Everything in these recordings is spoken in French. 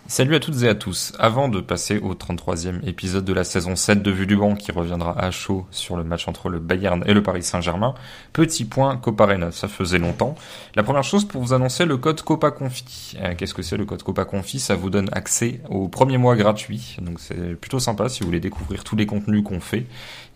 Salut à toutes et à tous. Avant de passer au 33e épisode de la saison 7 de Vue du Banc qui reviendra à chaud sur le match entre le Bayern et le Paris Saint-Germain, petit point Copa Arena, ça faisait longtemps. La première chose pour vous annoncer le code COPACONFI. Qu'est-ce que c'est le code COPACONFI? Ça vous donne accès au premier mois gratuit, donc c'est plutôt sympa si vous voulez découvrir tous les contenus qu'on fait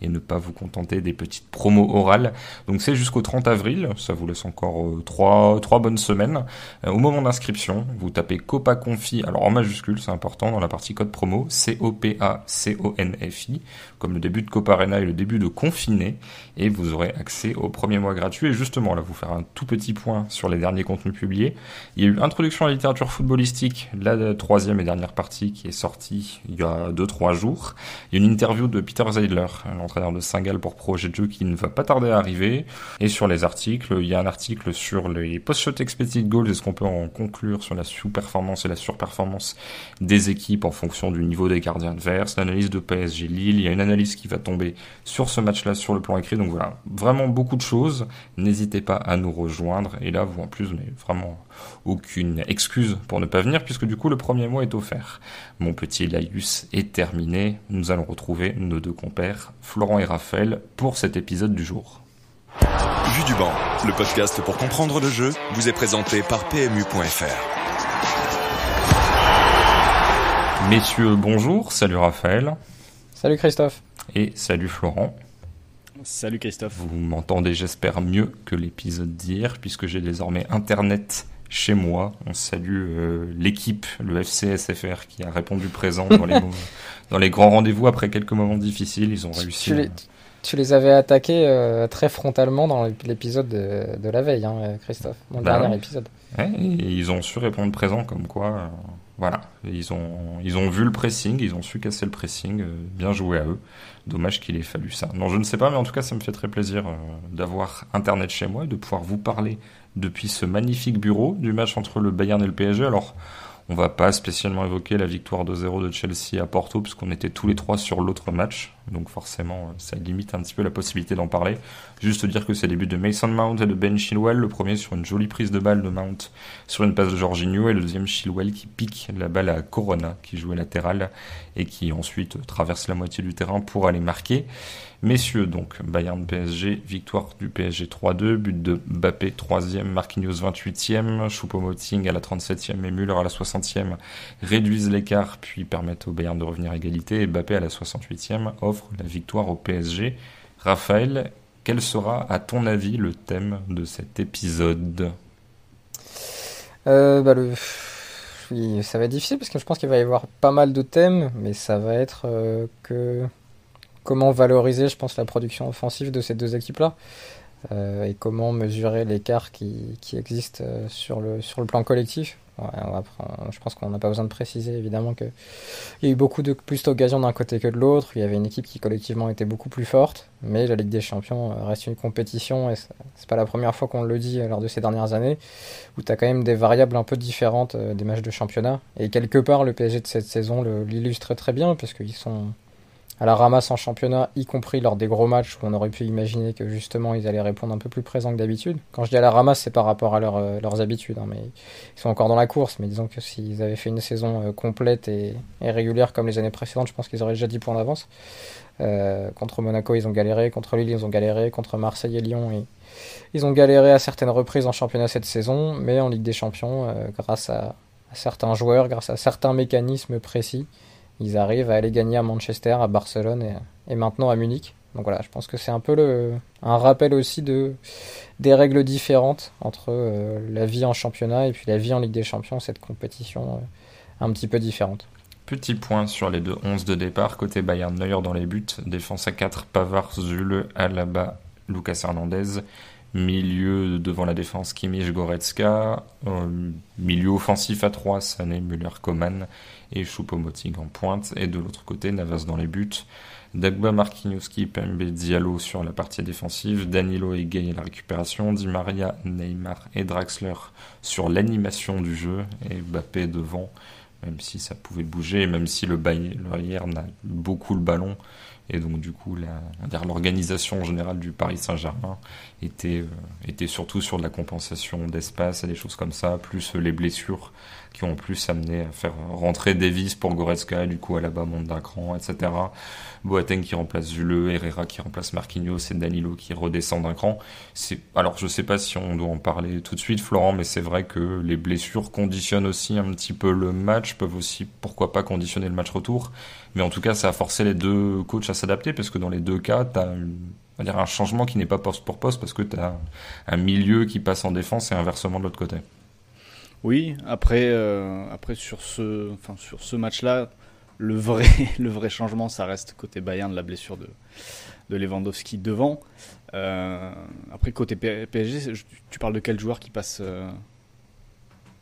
et ne pas vous contenter des petites promos orales. Donc c'est jusqu'au 30 avril, ça vous laisse encore trois bonnes semaines. Au moment d'inscription, vous tapez COPACONFI, alors en majuscule, c'est important, dans la partie code promo, COPACONFI, comme le début de Copa Arena et le début de Confiné, et vous aurez accès au premier mois gratuit. Et justement, là, vous faire un tout petit point sur les derniers contenus publiés. Il y a eu Introduction à la littérature footballistique, la troisième et dernière partie qui est sortie il y a 2-3 jours. Il y a une interview de Peter Zeidler, l'entraîneur de Saint-Gall pour Projet de jeu, qui ne va pas tarder à arriver. Et sur les articles, il y a un article sur les post-shot expected goals et ce qu'on peut en conclure sur la sous-performance et la surperformance des équipes en fonction du niveau des gardiens adverses, l'analyse de PSG Lille, il y a une analyse qui va tomber sur ce match-là sur le plan écrit, donc voilà, vraiment beaucoup de choses, n'hésitez pas à nous rejoindre, et là vous en plus, mais vraiment aucune excuse pour ne pas venir, puisque du coup le premier mois est offert. Mon petit laïus est terminé, nous allons retrouver nos deux compères, Florent et Raphaël, pour cet épisode du jour. Vue du banc, le podcast pour comprendre le jeu, vous est présenté par PMU.fr. Messieurs, bonjour, salut Raphaël. Salut Christophe. Et salut Florent. Salut Christophe. Vous m'entendez, j'espère, mieux que l'épisode d'hier, puisque j'ai désormais Internet chez moi. On salue l'équipe, le FC SFR, qui a répondu présent dans les grands rendez-vous après quelques moments difficiles. Ils ont réussi. Tu les avais attaqués très frontalement dans l'épisode de la veille, hein, Christophe, mon dernier épisode. Ouais, et ils ont su répondre présent, comme quoi, voilà, ils ont vu le pressing, ils ont su casser le pressing, bien joué à eux. Dommage qu'il ait fallu ça. Non, je ne sais pas, mais en tout cas, ça me fait très plaisir d'avoir Internet chez moi et de pouvoir vous parler depuis ce magnifique bureau du match entre le Bayern et le PSG. Alors, on va pas spécialement évoquer la victoire 2-0 de Chelsea à Porto, puisqu'on était tous les trois sur l'autre match. Donc forcément, ça limite un petit peu la possibilité d'en parler. Juste dire que c'est les buts de Mason Mount et de Ben Chilwell. Le premier sur une jolie prise de balle de Mount sur une passe de Jorginho. Et le deuxième, Chilwell qui pique la balle à Corona, qui jouait latéral et qui ensuite traverse la moitié du terrain pour aller marquer. Messieurs, donc, Bayern PSG, victoire du PSG 3-2, but de Mbappé 3e, Marquinhos 28e, Choupo-Moting à la 37e et Müller à la 60e réduisent l'écart puis permettent au Bayern de revenir à égalité, et Mbappé à la 68e offre la victoire au PSG. Raphaël, quel sera à ton avis le thème de cet épisode ? Oui, ça va être difficile parce que je pense qu'il va y avoir pas mal de thèmes, mais ça va être comment valoriser, je pense, la production offensive de ces deux équipes-là et comment mesurer l'écart qui existe sur le plan collectif. Ouais, je pense qu'on n'a pas besoin de préciser évidemment qu'il y a eu beaucoup de plus d'occasions d'un côté que de l'autre. Il y avait une équipe qui collectivement était beaucoup plus forte, mais la Ligue des Champions reste une compétition et c'est pas la première fois qu'on le dit lors de ces dernières années où tu as quand même des variables un peu différentes des matchs de championnat. Et quelque part, le PSG de cette saison l'illustre très bien parce qu'ils sont à la ramasse en championnat, y compris lors des gros matchs où on aurait pu imaginer que justement ils allaient répondre un peu plus présents que d'habitude. Quand je dis à la ramasse, c'est par rapport à leurs habitudes, hein, mais ils sont encore dans la course. Mais disons que s'ils avaient fait une saison complète et régulière comme les années précédentes, je pense qu'ils auraient déjà 10 points d'avance. Contre Monaco, ils ont galéré, contre Lille, ils ont galéré, contre Marseille et Lyon, ils ont galéré à certaines reprises en championnat cette saison, mais en Ligue des Champions, grâce à certains joueurs, grâce à certains mécanismes précis, ils arrivent à aller gagner à Manchester, à Barcelone et maintenant à Munich. Donc voilà, je pense que c'est un peu un rappel aussi des règles différentes entre la vie en championnat et puis la vie en Ligue des Champions, cette compétition un petit peu différente. Petit point sur les deux 11 de départ. Côté Bayern, Neuer dans les buts. Défense à 4, Pavard, Zule, Alaba, Lucas Hernandez. Milieu devant la défense, Kimmich, Goretzka. Milieu offensif à 3, Sané, Müller, Coman et Choupo-Moting en pointe. Et de l'autre côté, Navas dans les buts. Dagba, Marquinhos, Kimpembe, Diallo sur la partie défensive. Danilo et Gay à la récupération. Di Maria, Neymar et Draxler sur l'animation du jeu. Et Mbappé devant, même si ça pouvait bouger, même si le Bayern a beaucoup le ballon Et donc du coup, on va dire l'organisation générale du Paris Saint-Germain était surtout sur de la compensation d'espace et des choses comme ça, plus les blessures qui ont plus amené à faire rentrer Davies pour Goretzka, du coup Alaba monte d'un cran, etc. Boateng qui remplace Zule, Herrera qui remplace Marquinhos et Danilo qui redescend d'un cran. Alors je sais pas si on doit en parler tout de suite, Florent, mais c'est vrai que les blessures conditionnent aussi un petit peu le match, peuvent aussi pourquoi pas conditionner le match retour. Mais en tout cas, ça a forcé les deux coachs à s'adapter parce que dans les deux cas, t'as on va dire un changement qui n'est pas poste pour poste parce que t'as un milieu qui passe en défense et inversement de l'autre côté. Oui, après sur ce match-là, le vrai changement, ça reste côté Bayern de la blessure de Lewandowski devant. Après côté PSG, tu parles de quel joueur qui passe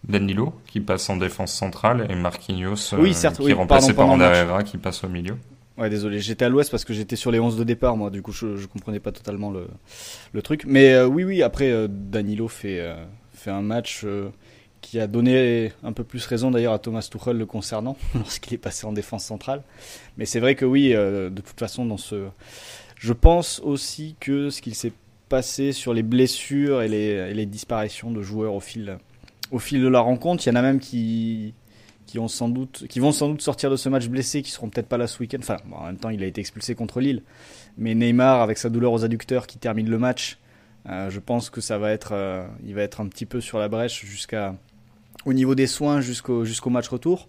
Danilo qui passe en défense centrale et Marquinhos Oui, certes, qui est remplacé par Herrera qui passe au milieu. Ouais, désolé, j'étais à l'ouest parce que j'étais sur les 11 de départ, moi, du coup je comprenais pas totalement le truc. Mais oui, après Danilo fait un match qui a donné un peu plus raison d'ailleurs à Thomas Tuchel le concernant lorsqu'il est passé en défense centrale. Mais c'est vrai que oui, de toute façon, je pense aussi que ce qu'il s'est passé sur les blessures et les disparitions de joueurs au fil de la rencontre, il y en a même qui vont sans doute sortir de ce match blessés, qui seront peut-être pas là ce week-end. Enfin, en même temps, il a été expulsé contre Lille. Mais Neymar, avec sa douleur aux adducteurs, qui termine le match, je pense que il va être un petit peu sur la brèche au niveau des soins jusqu'au match retour.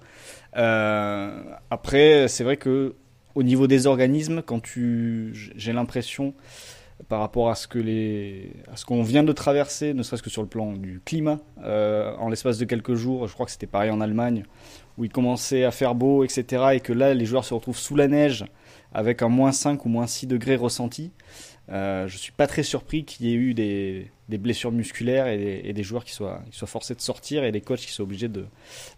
Après, c'est vrai que au niveau des organismes, j'ai l'impression par rapport à ce qu'on vient de traverser, ne serait-ce que sur le plan du climat, en l'espace de quelques jours, je crois que c'était pareil en Allemagne, où il commençait à faire beau, etc., et que là, les joueurs se retrouvent sous la neige, avec un -5 ou -6 degrés ressenti. Je suis pas très surpris qu'il y ait eu des blessures musculaires et des joueurs qui soient forcés de sortir et des coachs qui soient obligés de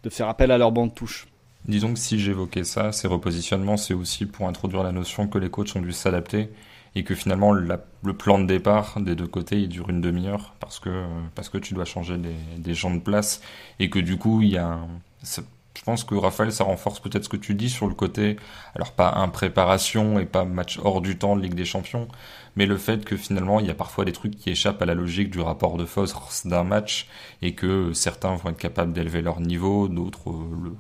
faire appel à leur banc de touche. Disons que si j'évoquais ça, ces repositionnements, c'est aussi pour introduire la notion que les coachs ont dû s'adapter et que finalement le plan de départ des deux côtés il dure une demi-heure parce que tu dois changer des gens de place et que du coup je pense que Raphaël, ça renforce peut-être ce que tu dis sur le côté, alors pas impréparation et pas match hors du temps de Ligue des Champions, mais le fait que finalement il y a parfois des trucs qui échappent à la logique du rapport de force d'un match et que certains vont être capables d'élever leur niveau, d'autres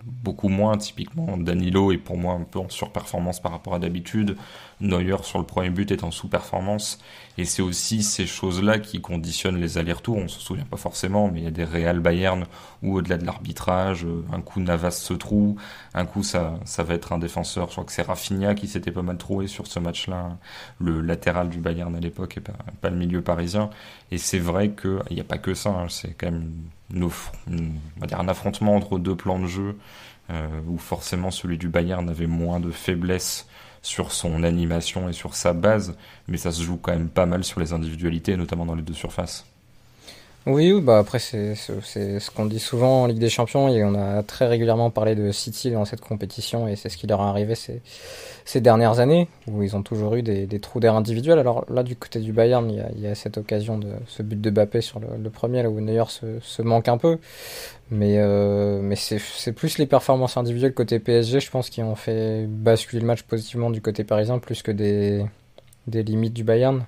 beaucoup moins. Typiquement Danilo est pour moi un peu en surperformance par rapport à d'habitude, Neuer sur le premier but est en sous-performance, et c'est aussi ces choses-là qui conditionnent les allers-retours. On se souvient pas forcément, mais il y a des Real Bayern où au-delà de l'arbitrage, un coup Navas se trouve, un coup ça va être un défenseur, je crois que c'est Rafinha qui s'était pas mal trouvé sur ce match-là, le latéral du Bayern à l'époque et pas le milieu parisien. Et c'est vrai qu'il n'y a pas que ça, hein, c'est quand même on va dire un affrontement entre deux plans de jeu où forcément celui du Bayern avait moins de faiblesse sur son animation et sur sa base, mais ça se joue quand même pas mal sur les individualités, notamment dans les deux surfaces. Oui, bah après c'est ce qu'on dit souvent en Ligue des Champions et on a très régulièrement parlé de City dans cette compétition et c'est ce qui leur est arrivé ces dernières années où ils ont toujours eu des trous d'air individuels. Alors là du côté du Bayern il y a cette occasion de ce but de Mbappé sur le premier là où Neuer se manque un peu, mais c'est plus les performances individuelles côté PSG je pense qui ont fait basculer le match positivement du côté parisien plus que des limites du Bayern.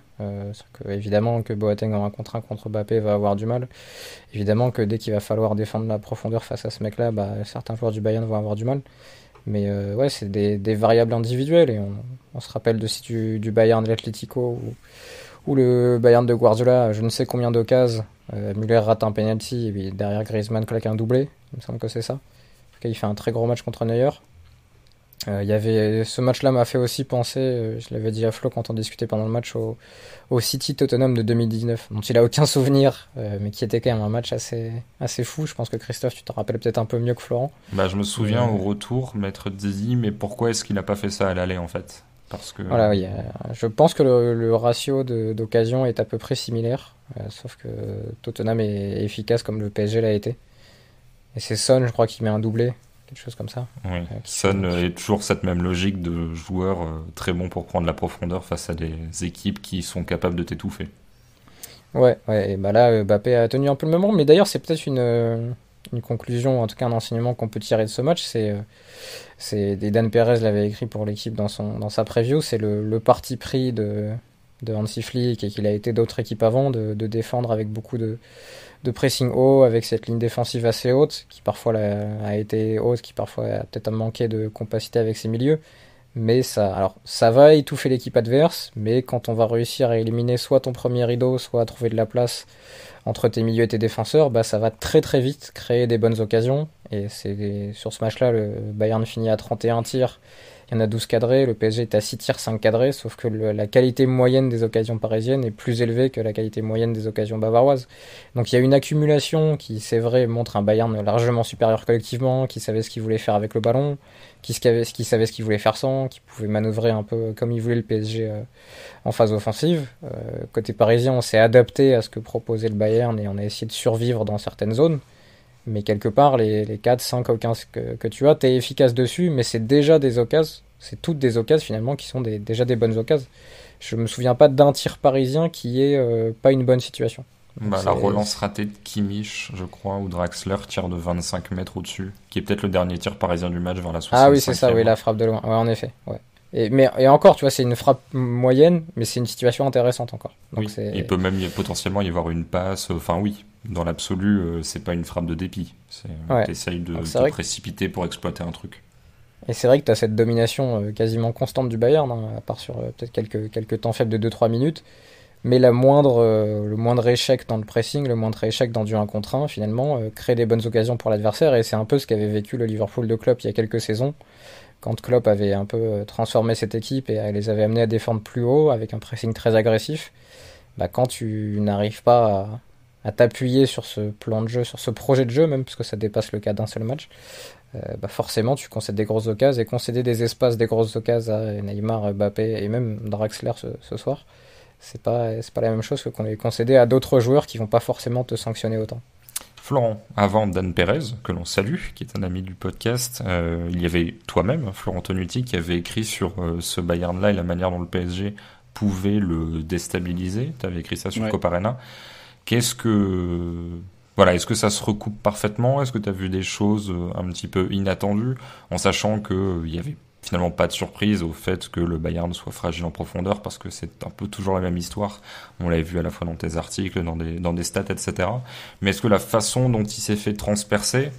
Évidemment que Boateng en 1 contre 1 contre Mbappé va avoir du mal. Évidemment que dès qu'il va falloir défendre la profondeur face à ce mec-là, certains joueurs du Bayern vont avoir du mal. Mais ouais, c'est des variables individuelles. Et on se rappelle de sites du Bayern de l'Atlético ou le Bayern de Guardiola, je ne sais combien d'occasions. Müller rate un penalty et puis derrière Griezmann claque un doublé. Il me semble que c'est ça. En tout cas, il fait un très gros match contre Neuer. Ce match-là m'a fait aussi penser, je l'avais dit à Flo quand on discutait pendant le match, au City Tottenham de 2019, dont il a aucun souvenir, mais qui était quand même un match assez fou. Je pense que Christophe, tu t'en rappelles peut-être un peu mieux que Florent. Je me souviens au retour, m'être dit, mais pourquoi est-ce qu'il n'a pas fait ça à l'aller en fait ? Parce que... Voilà, oui, je pense que le ratio d'occasion est à peu près similaire, sauf que Tottenham est efficace comme le PSG l'a été. Et c'est Son, je crois, qui met un doublé. Quelque chose comme ça. Oui, Son est toujours cette même logique de joueur très bon pour prendre la profondeur face à des équipes qui sont capables de t'étouffer. Ouais, et là, Mbappé a tenu un peu le même rôle, mais d'ailleurs, c'est peut-être une conclusion, en tout cas un enseignement qu'on peut tirer de ce match, et Dan Perez l'avait écrit pour l'équipe dans sa preview, c'est le parti pris de Hansi Flick et qu'il a été d'autres équipes avant, de défendre avec beaucoup de pressing haut, avec cette ligne défensive assez haute, qui parfois a été haute, qui parfois a peut-être manqué de compacité avec ses milieux. Mais ça va étouffer l'équipe adverse, mais quand on va réussir à éliminer soit ton premier rideau, soit à trouver de la place entre tes milieux et tes défenseurs, ça va très très vite créer des bonnes occasions. Et sur ce match-là, le Bayern finit à 31 tirs, il y en a 12 cadrés, le PSG est à 6 tirs, 5 cadrés, sauf que la qualité moyenne des occasions parisiennes est plus élevée que la qualité moyenne des occasions bavaroises. Donc il y a une accumulation qui, c'est vrai, montre un Bayern largement supérieur collectivement, qui savait ce qu'il voulait faire avec le ballon, qui savait ce qu'il voulait faire sans, qui pouvait manœuvrer un peu comme il voulait le PSG en phase offensive. Côté parisien, on s'est adapté à ce que proposait le Bayern et on a essayé de survivre dans certaines zones. Mais quelque part, les 4-5 occasions que tu as, t'es efficace dessus, mais c'est déjà des occasions, c'est toutes des occasions finalement qui sont déjà des bonnes occasions. Je me souviens pas d'un tir parisien qui est pas une bonne situation. La relance ratée de Kimmich, je crois, ou Draxler, tir de 25 mètres au-dessus, qui est peut-être le dernier tir parisien du match vers la 65e. Ah oui, c'est ça, oui, la frappe de loin, ouais, en effet. Ouais. Et encore, tu vois, c'est une frappe moyenne, mais c'est une situation intéressante encore. Donc oui, il peut même potentiellement y avoir une passe, enfin oui, dans l'absolu, c'est pas une frappe de dépit. T'essayes de te précipiter pour exploiter un truc. Et c'est vrai que tu as cette domination quasiment constante du Bayern, à part sur peut-être quelques temps faibles de 2-3 minutes. Mais le moindre échec dans le pressing, le moindre échec dans du 1 contre 1, finalement, crée des bonnes occasions pour l'adversaire. Et c'est un peu ce qu'avait vécu le Liverpool de Klopp il y a quelques saisons, quand Klopp avait un peu transformé cette équipe et les avait amenés à défendre plus haut, avec un pressing très agressif. Quand tu n'arrives pas à t'appuyer sur ce plan de jeu, sur ce projet de jeu, même, puisque ça dépasse le cas d'un seul match, forcément tu concèdes des grosses occasions, et concéder des espaces, des grosses occasions à Neymar, Mbappé et même Draxler ce soir, c'est pas la même chose que qu'on les concéder à d'autres joueurs qui vont pas forcément te sanctionner autant. Florent, avant Dan Perez, que l'on salue, qui est un ami du podcast, il y avait toi-même, Florent Tonuti, qui avait écrit sur ce Bayern-là et la manière dont le PSG pouvait le déstabiliser. Tu avais écrit ça sur Coparena. Est-ce que ça se recoupe parfaitement ? Est-ce que tu as vu des choses un petit peu inattendues, en sachant qu'il y avait finalement pas de surprise au fait que le Bayern soit fragile en profondeur, parce que c'est un peu toujours la même histoire. On l'avait vu à la fois dans tes articles, dans des stats, etc. Mais est-ce que la façon dont il s'est fait transpercer,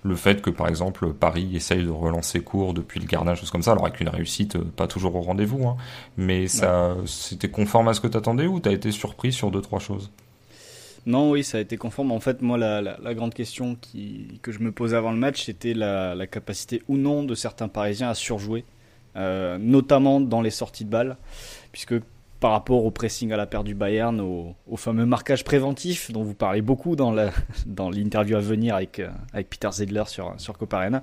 le fait que par exemple Paris essaye de relancer court depuis le gardien, choses comme ça, alors avec une réussite pas toujours au rendez-vous, mais c'était conforme à ce que tu attendais, ou tu as été surpris sur 2-3 choses ? Non, oui, ça a été conforme. En fait, moi, la grande question que je me posais avant le match, c'était la capacité ou non de certains Parisiens à surjouer, notamment dans les sorties de balles, puisque par rapport au pressing à la paire du Bayern, au fameux marquage préventif dont vous parlez beaucoup dans l'interview à venir avec Peter Zedler sur Coparena,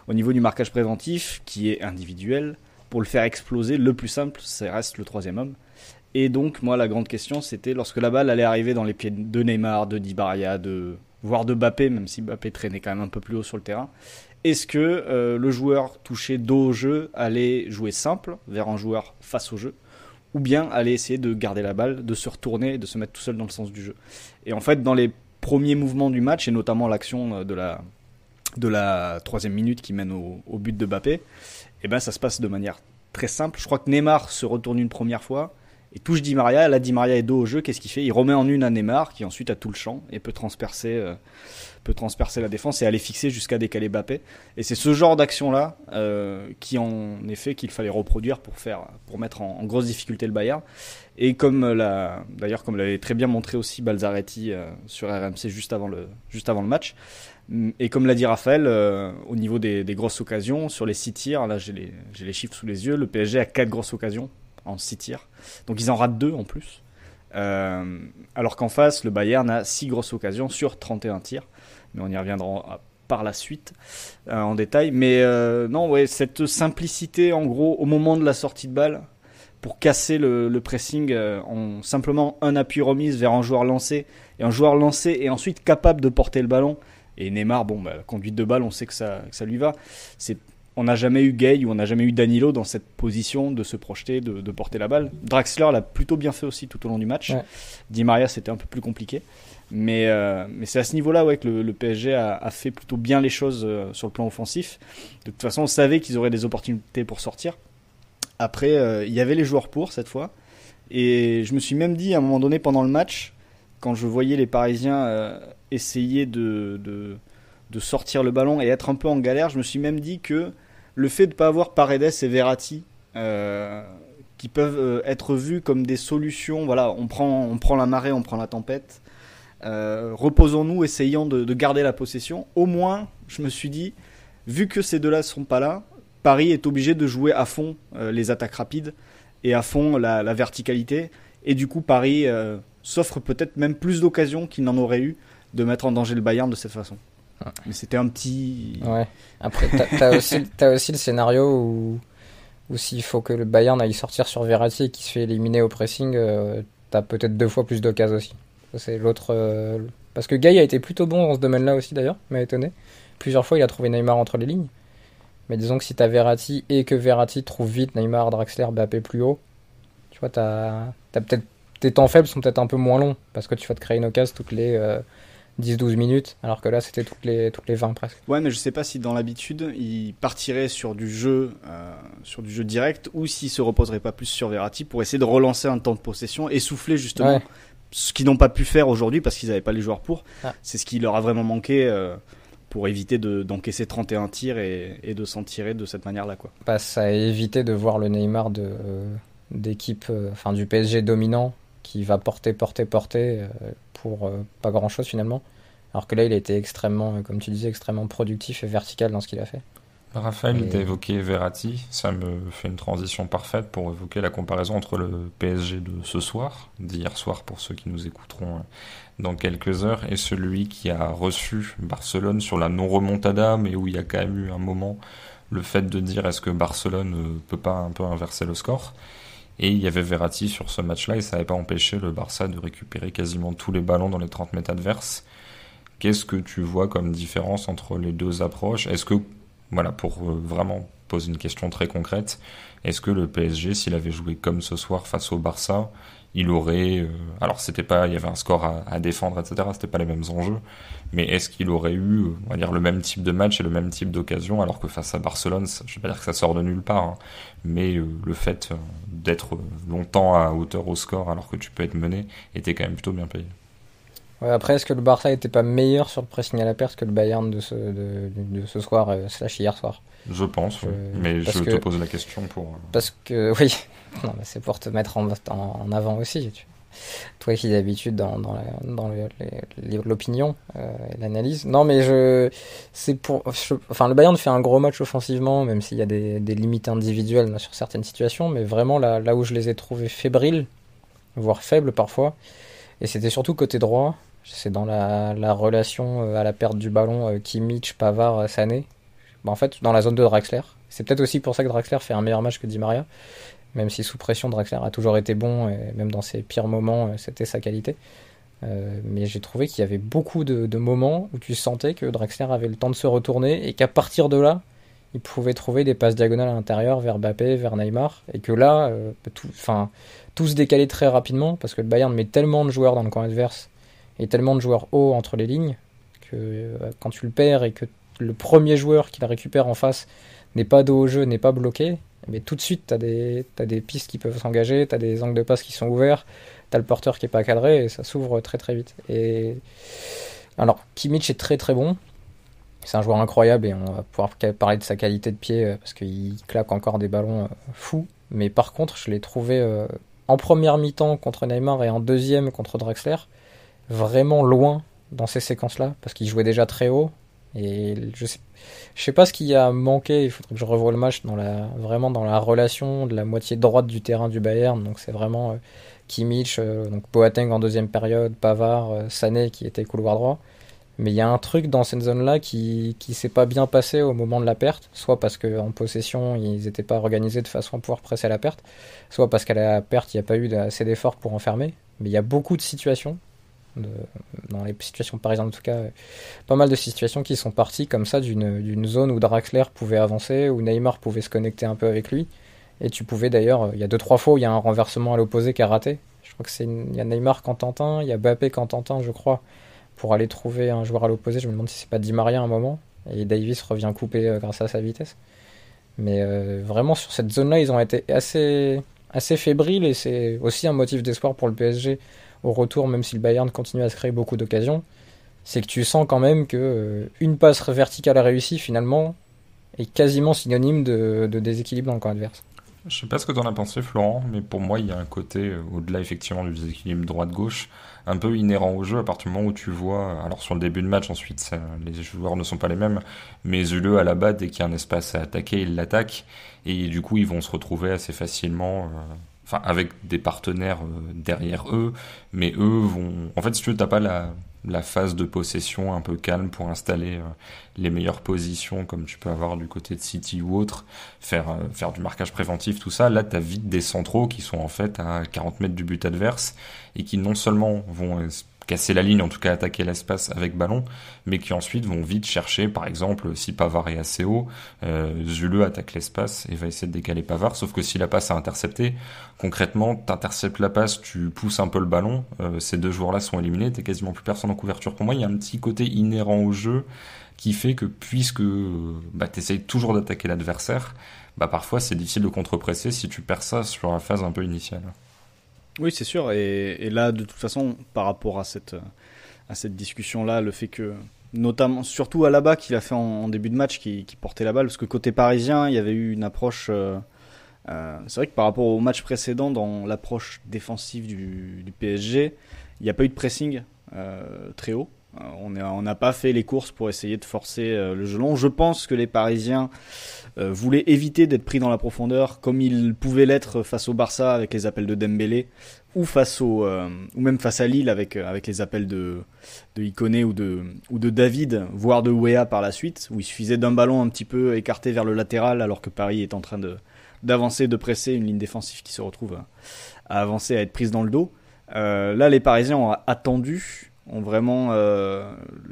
au niveau du marquage préventif, qui est individuel, pour le faire exploser, le plus simple, ça reste le troisième homme. Et donc, moi, la grande question, c'était lorsque la balle allait arriver dans les pieds de Neymar, de Di Maria, voire de Mbappé, même si Mbappé traînait quand même un peu plus haut sur le terrain, est-ce que le joueur touché dos au jeu allait jouer simple vers un joueur face au jeu, ou bien allait essayer de garder la balle, de se retourner et de se mettre tout seul dans le sens du jeu ? Et en fait, dans les premiers mouvements du match, et notamment l'action de la 3e minute qui mène au but de Mbappé, ça se passe de manière très simple. Je crois que Neymar se retourne une première fois et touche Di Maria. Là, Di Maria est dos au jeu. Qu'est-ce qu'il fait ? Il remet en une à Neymar, qui ensuite a tout le champ et peut transpercer la défense et aller fixer jusqu'à décaler Mbappé. Et c'est ce genre d'action-là qui, en effet, qu'il fallait reproduire pour mettre en grosse difficulté le Bayern. Et comme l'avait très bien montré aussi Balzaretti sur RMC juste avant le match. Et comme l'a dit Raphaël, au niveau des grosses occasions, sur les 6 tirs, là j'ai les chiffres sous les yeux, le PSG a 4 grosses occasions en 6 tirs. Donc ils en ratent 2 en plus. Alors qu'en face, le Bayern a 6 grosses occasions sur 31 tirs. Mais on y reviendra par la suite en détail. Mais cette simplicité en gros au moment de la sortie de balle pour casser le pressing en simplement un appui remise vers un joueur lancé. Et un joueur lancé est ensuite capable de porter le ballon. Et Neymar, la conduite de balle, on sait que ça lui va. On n'a jamais eu Gay ou on n'a jamais eu Danilo dans cette position de se projeter, de porter la balle. Draxler l'a plutôt bien fait aussi tout au long du match. Ouais. Di Maria, c'était un peu plus compliqué. Mais c'est à ce niveau-là que le PSG a fait plutôt bien les choses sur le plan offensif. De toute façon, on savait qu'ils auraient des opportunités pour sortir. Après, il y avait les joueurs pour cette fois. Et je me suis même dit à un moment donné pendant le match, quand je voyais les Parisiens essayer de sortir le ballon et être un peu en galère, je me suis même dit que le fait de ne pas avoir Paredes et Verratti qui peuvent être vus comme des solutions, voilà, on prend la marée, on prend la tempête, reposons-nous, essayons de garder la possession. Au moins, je me suis dit, vu que ces deux-là ne sont pas là, Paris est obligé de jouer à fond les attaques rapides et à fond la verticalité. Et du coup, Paris s'offre peut-être même plus d'occasions qu'il n'en aurait eu de mettre en danger le Bayern de cette façon. Mais c'était un petit... Ouais. Après, t'as aussi le scénario où s'il faut que le Bayern aille sortir sur Verratti et qu'il se fait éliminer au pressing, t'as peut-être 2 fois plus d'occasions aussi. Ça, c'est l'autre... Parce que Gueye a été plutôt bon dans ce domaine-là aussi d'ailleurs, m'a étonné. Plusieurs fois, il a trouvé Neymar entre les lignes. Mais disons que si t'as Verratti et que Verratti trouve vite Neymar, Draxler, Mbappé plus haut, tu vois, t'as peut-être... Tes temps faibles sont peut-être un peu moins longs, parce que tu vas te créer une occasion toutes les 10-12 minutes, alors que là c'était toutes les 20 presque. Ouais, mais je sais pas si dans l'habitude, il partirait sur du jeu direct, ou s'il se reposerait pas plus sur Verratti pour essayer de relancer un temps de possession et souffler justement ce qu'ils n'ont pas pu faire aujourd'hui parce qu'ils n'avaient pas les joueurs pour. C'est ce qui leur a vraiment manqué pour éviter d'encaisser 31 tirs et de s'en tirer de cette manière-là, quoi. Bah, ça a évité de voir le Neymar d'équipe, enfin du PSG dominant, qui va porter pour pas grand chose finalement, alors que là il a été extrêmement, comme tu disais, extrêmement productif et vertical dans ce qu'il a fait. Raphaël, il t'a évoqué Verratti, ça me fait une transition parfaite pour évoquer la comparaison entre le PSG de ce soir, d'hier soir pour ceux qui nous écouteront dans quelques heures, et celui qui a reçu Barcelone sur la non-remontada, mais où il y a quand même eu un moment le fait de dire est-ce que Barcelone peut pas un peu inverser le score. Et il y avait Verratti sur ce match-là et ça n'avait pas empêché le Barça de récupérer quasiment tous les ballons dans les 30 mètres adverses. Qu'est-ce que tu vois comme différence entre les deux approches ? Est-ce que, voilà, pour vraiment poser une question très concrète, est-ce que le PSG, s'il avait joué comme ce soir face au Barça, il aurait... alors c'était pas, il y avait un score à défendre, etc., c'était pas les mêmes enjeux, mais est-ce qu'il aurait eu, on va dire, le même type de match et le même type d'occasion, alors que face à Barcelone, je vais pas dire que ça sort de nulle part, hein, mais le fait d'être longtemps à hauteur au score alors que tu peux être mené était quand même plutôt bien payé. Ouais, après, est-ce que le Barça était pas meilleur sur le pressing à la perte que le Bayern de ce soir / hier soir ? Je pense, oui. Mais je te pose la question pour... Parce que, oui, non, mais c'est pour te mettre en avant aussi. Toi qui es d'habitude dans l'opinion et l'analyse. Non, mais le Bayern fait un gros match offensivement, même s'il y a des limites individuelles sur certaines situations, mais vraiment là où je les ai trouvés fébriles, voire faibles parfois, et c'était surtout côté droit. C'est dans la relation à la perte du ballon Kimmich, Pavard, Sané. En fait, dans la zone de Draxler. C'est peut-être aussi pour ça que Draxler fait un meilleur match que Di Maria. Même si sous pression, Draxler a toujours été bon, et même dans ses pires moments, c'était sa qualité. Mais j'ai trouvé qu'il y avait beaucoup de moments où tu sentais que Draxler avait le temps de se retourner et qu'à partir de là, il pouvait trouver des passes diagonales à l'intérieur vers Mbappé, vers Neymar. Et que là, tout se décalait très rapidement parce que le Bayern met tellement de joueurs dans le camp adverse et tellement de joueurs hauts entre les lignes que quand tu le perds et que le premier joueur qui la récupère en face n'est pas dos au jeu, n'est pas bloqué, mais tout de suite t'as des pistes qui peuvent s'engager, t'as des angles de passe qui sont ouverts, t'as le porteur qui est pas cadré et ça s'ouvre très très vite. Et alors Kimmich est très très bon, c'est un joueur incroyable et on va pouvoir parler de sa qualité de pied parce qu'il claque encore des ballons fous, mais par contre je l'ai trouvé en première mi-temps contre Neymar et en deuxième contre Draxler vraiment loin dans ces séquences-là parce qu'il jouait déjà très haut. Et je sais pas ce qui a manqué, il faudrait que je revoie le match vraiment dans la relation de la moitié droite du terrain du Bayern. Donc c'est vraiment Kimmich, donc Boateng en deuxième période, Pavard, Sané qui était couloir droit. Mais il y a un truc dans cette zone-là qui s'est pas bien passé au moment de la perte, soit parce qu'en possession ils étaient pas organisés de façon à pouvoir presser la perte, soit parce qu'à la perte il n'y a pas eu assez d'efforts pour enfermer. Mais il y a beaucoup de situations. Dans les situations parisiennes en tout cas, pas mal de situations qui sont parties comme ça d'une zone où Draxler pouvait avancer, où Neymar pouvait se connecter un peu avec lui, et tu pouvais d'ailleurs, il y a 2-3 fois où il y a un renversement à l'opposé qui a raté. Je crois que il y a Neymar, Corentin, il y a Mbappé, Corentin, je crois, pour aller trouver un joueur à l'opposé. Je me demande si c'est pas Di Maria à un moment. Et Davis revient couper grâce à sa vitesse. Mais vraiment, sur cette zone-là, ils ont été assez fébriles. Et c'est aussi un motif d'espoir pour le PSG au retour, même si le Bayern continue à se créer beaucoup d'occasions. C'est que tu sens quand même que une passe verticale réussie, finalement, est quasiment synonyme de déséquilibre dans le camp adverse. Je sais pas ce que t'en as pensé, Florent, mais pour moi, il y a un côté, au-delà effectivement du déséquilibre droite-gauche, un peu inhérent au jeu à partir du moment où tu vois, alors sur le début de match, ensuite, les joueurs ne sont pas les mêmes, mais Zule, à la base, dès qu'il y a un espace à attaquer, ils l'attaquent, et du coup, ils vont se retrouver assez facilement, enfin, avec des partenaires derrière eux, mais eux vont, en fait, si tu veux, t'as pas la phase de possession un peu calme pour installer les meilleures positions comme tu peux avoir du côté de City ou autre, faire du marquage préventif, tout ça. Là, t'as vite des centraux qui sont en fait à 40 mètres du but adverse et qui non seulement vont casser la ligne, en tout cas attaquer l'espace avec ballon, mais qui ensuite vont vite chercher, par exemple, si Pavard est assez haut, Zule attaque l'espace et va essayer de décaler Pavard, sauf que si la passe a intercepté, concrètement, t'interceptes la passe, tu pousses un peu le ballon, ces deux joueurs-là sont éliminés, t'es quasiment plus personne en couverture. Pour moi, il y a un petit côté inhérent au jeu qui fait que puisque t'essayes toujours d'attaquer l'adversaire, parfois c'est difficile de contre-presser si tu perds ça sur la phase un peu initiale. Oui, c'est sûr. Et là, de toute façon, par rapport à cette discussion-là, le fait que, notamment, surtout Alaba, qu'il a fait en début de match, qui portait la balle, parce que côté parisien, il y avait eu une approche. C'est vrai que par rapport au match précédent, dans l'approche défensive du PSG, il n'y a pas eu de pressing très haut. On n'a pas fait les courses pour essayer de forcer le jeu long. Je pense que les Parisiens voulaient éviter d'être pris dans la profondeur comme ils pouvaient l'être face au Barça avec les appels de Dembélé ou même face à Lille avec les appels de Ikoné ou de David, voire de Weah par la suite, où il suffisait d'un ballon un petit peu écarté vers le latéral alors que Paris est en train d'avancer, de presser une ligne défensive qui se retrouve à avancer, à être prise dans le dos. Là, les Parisiens ont attendu, ont vraiment,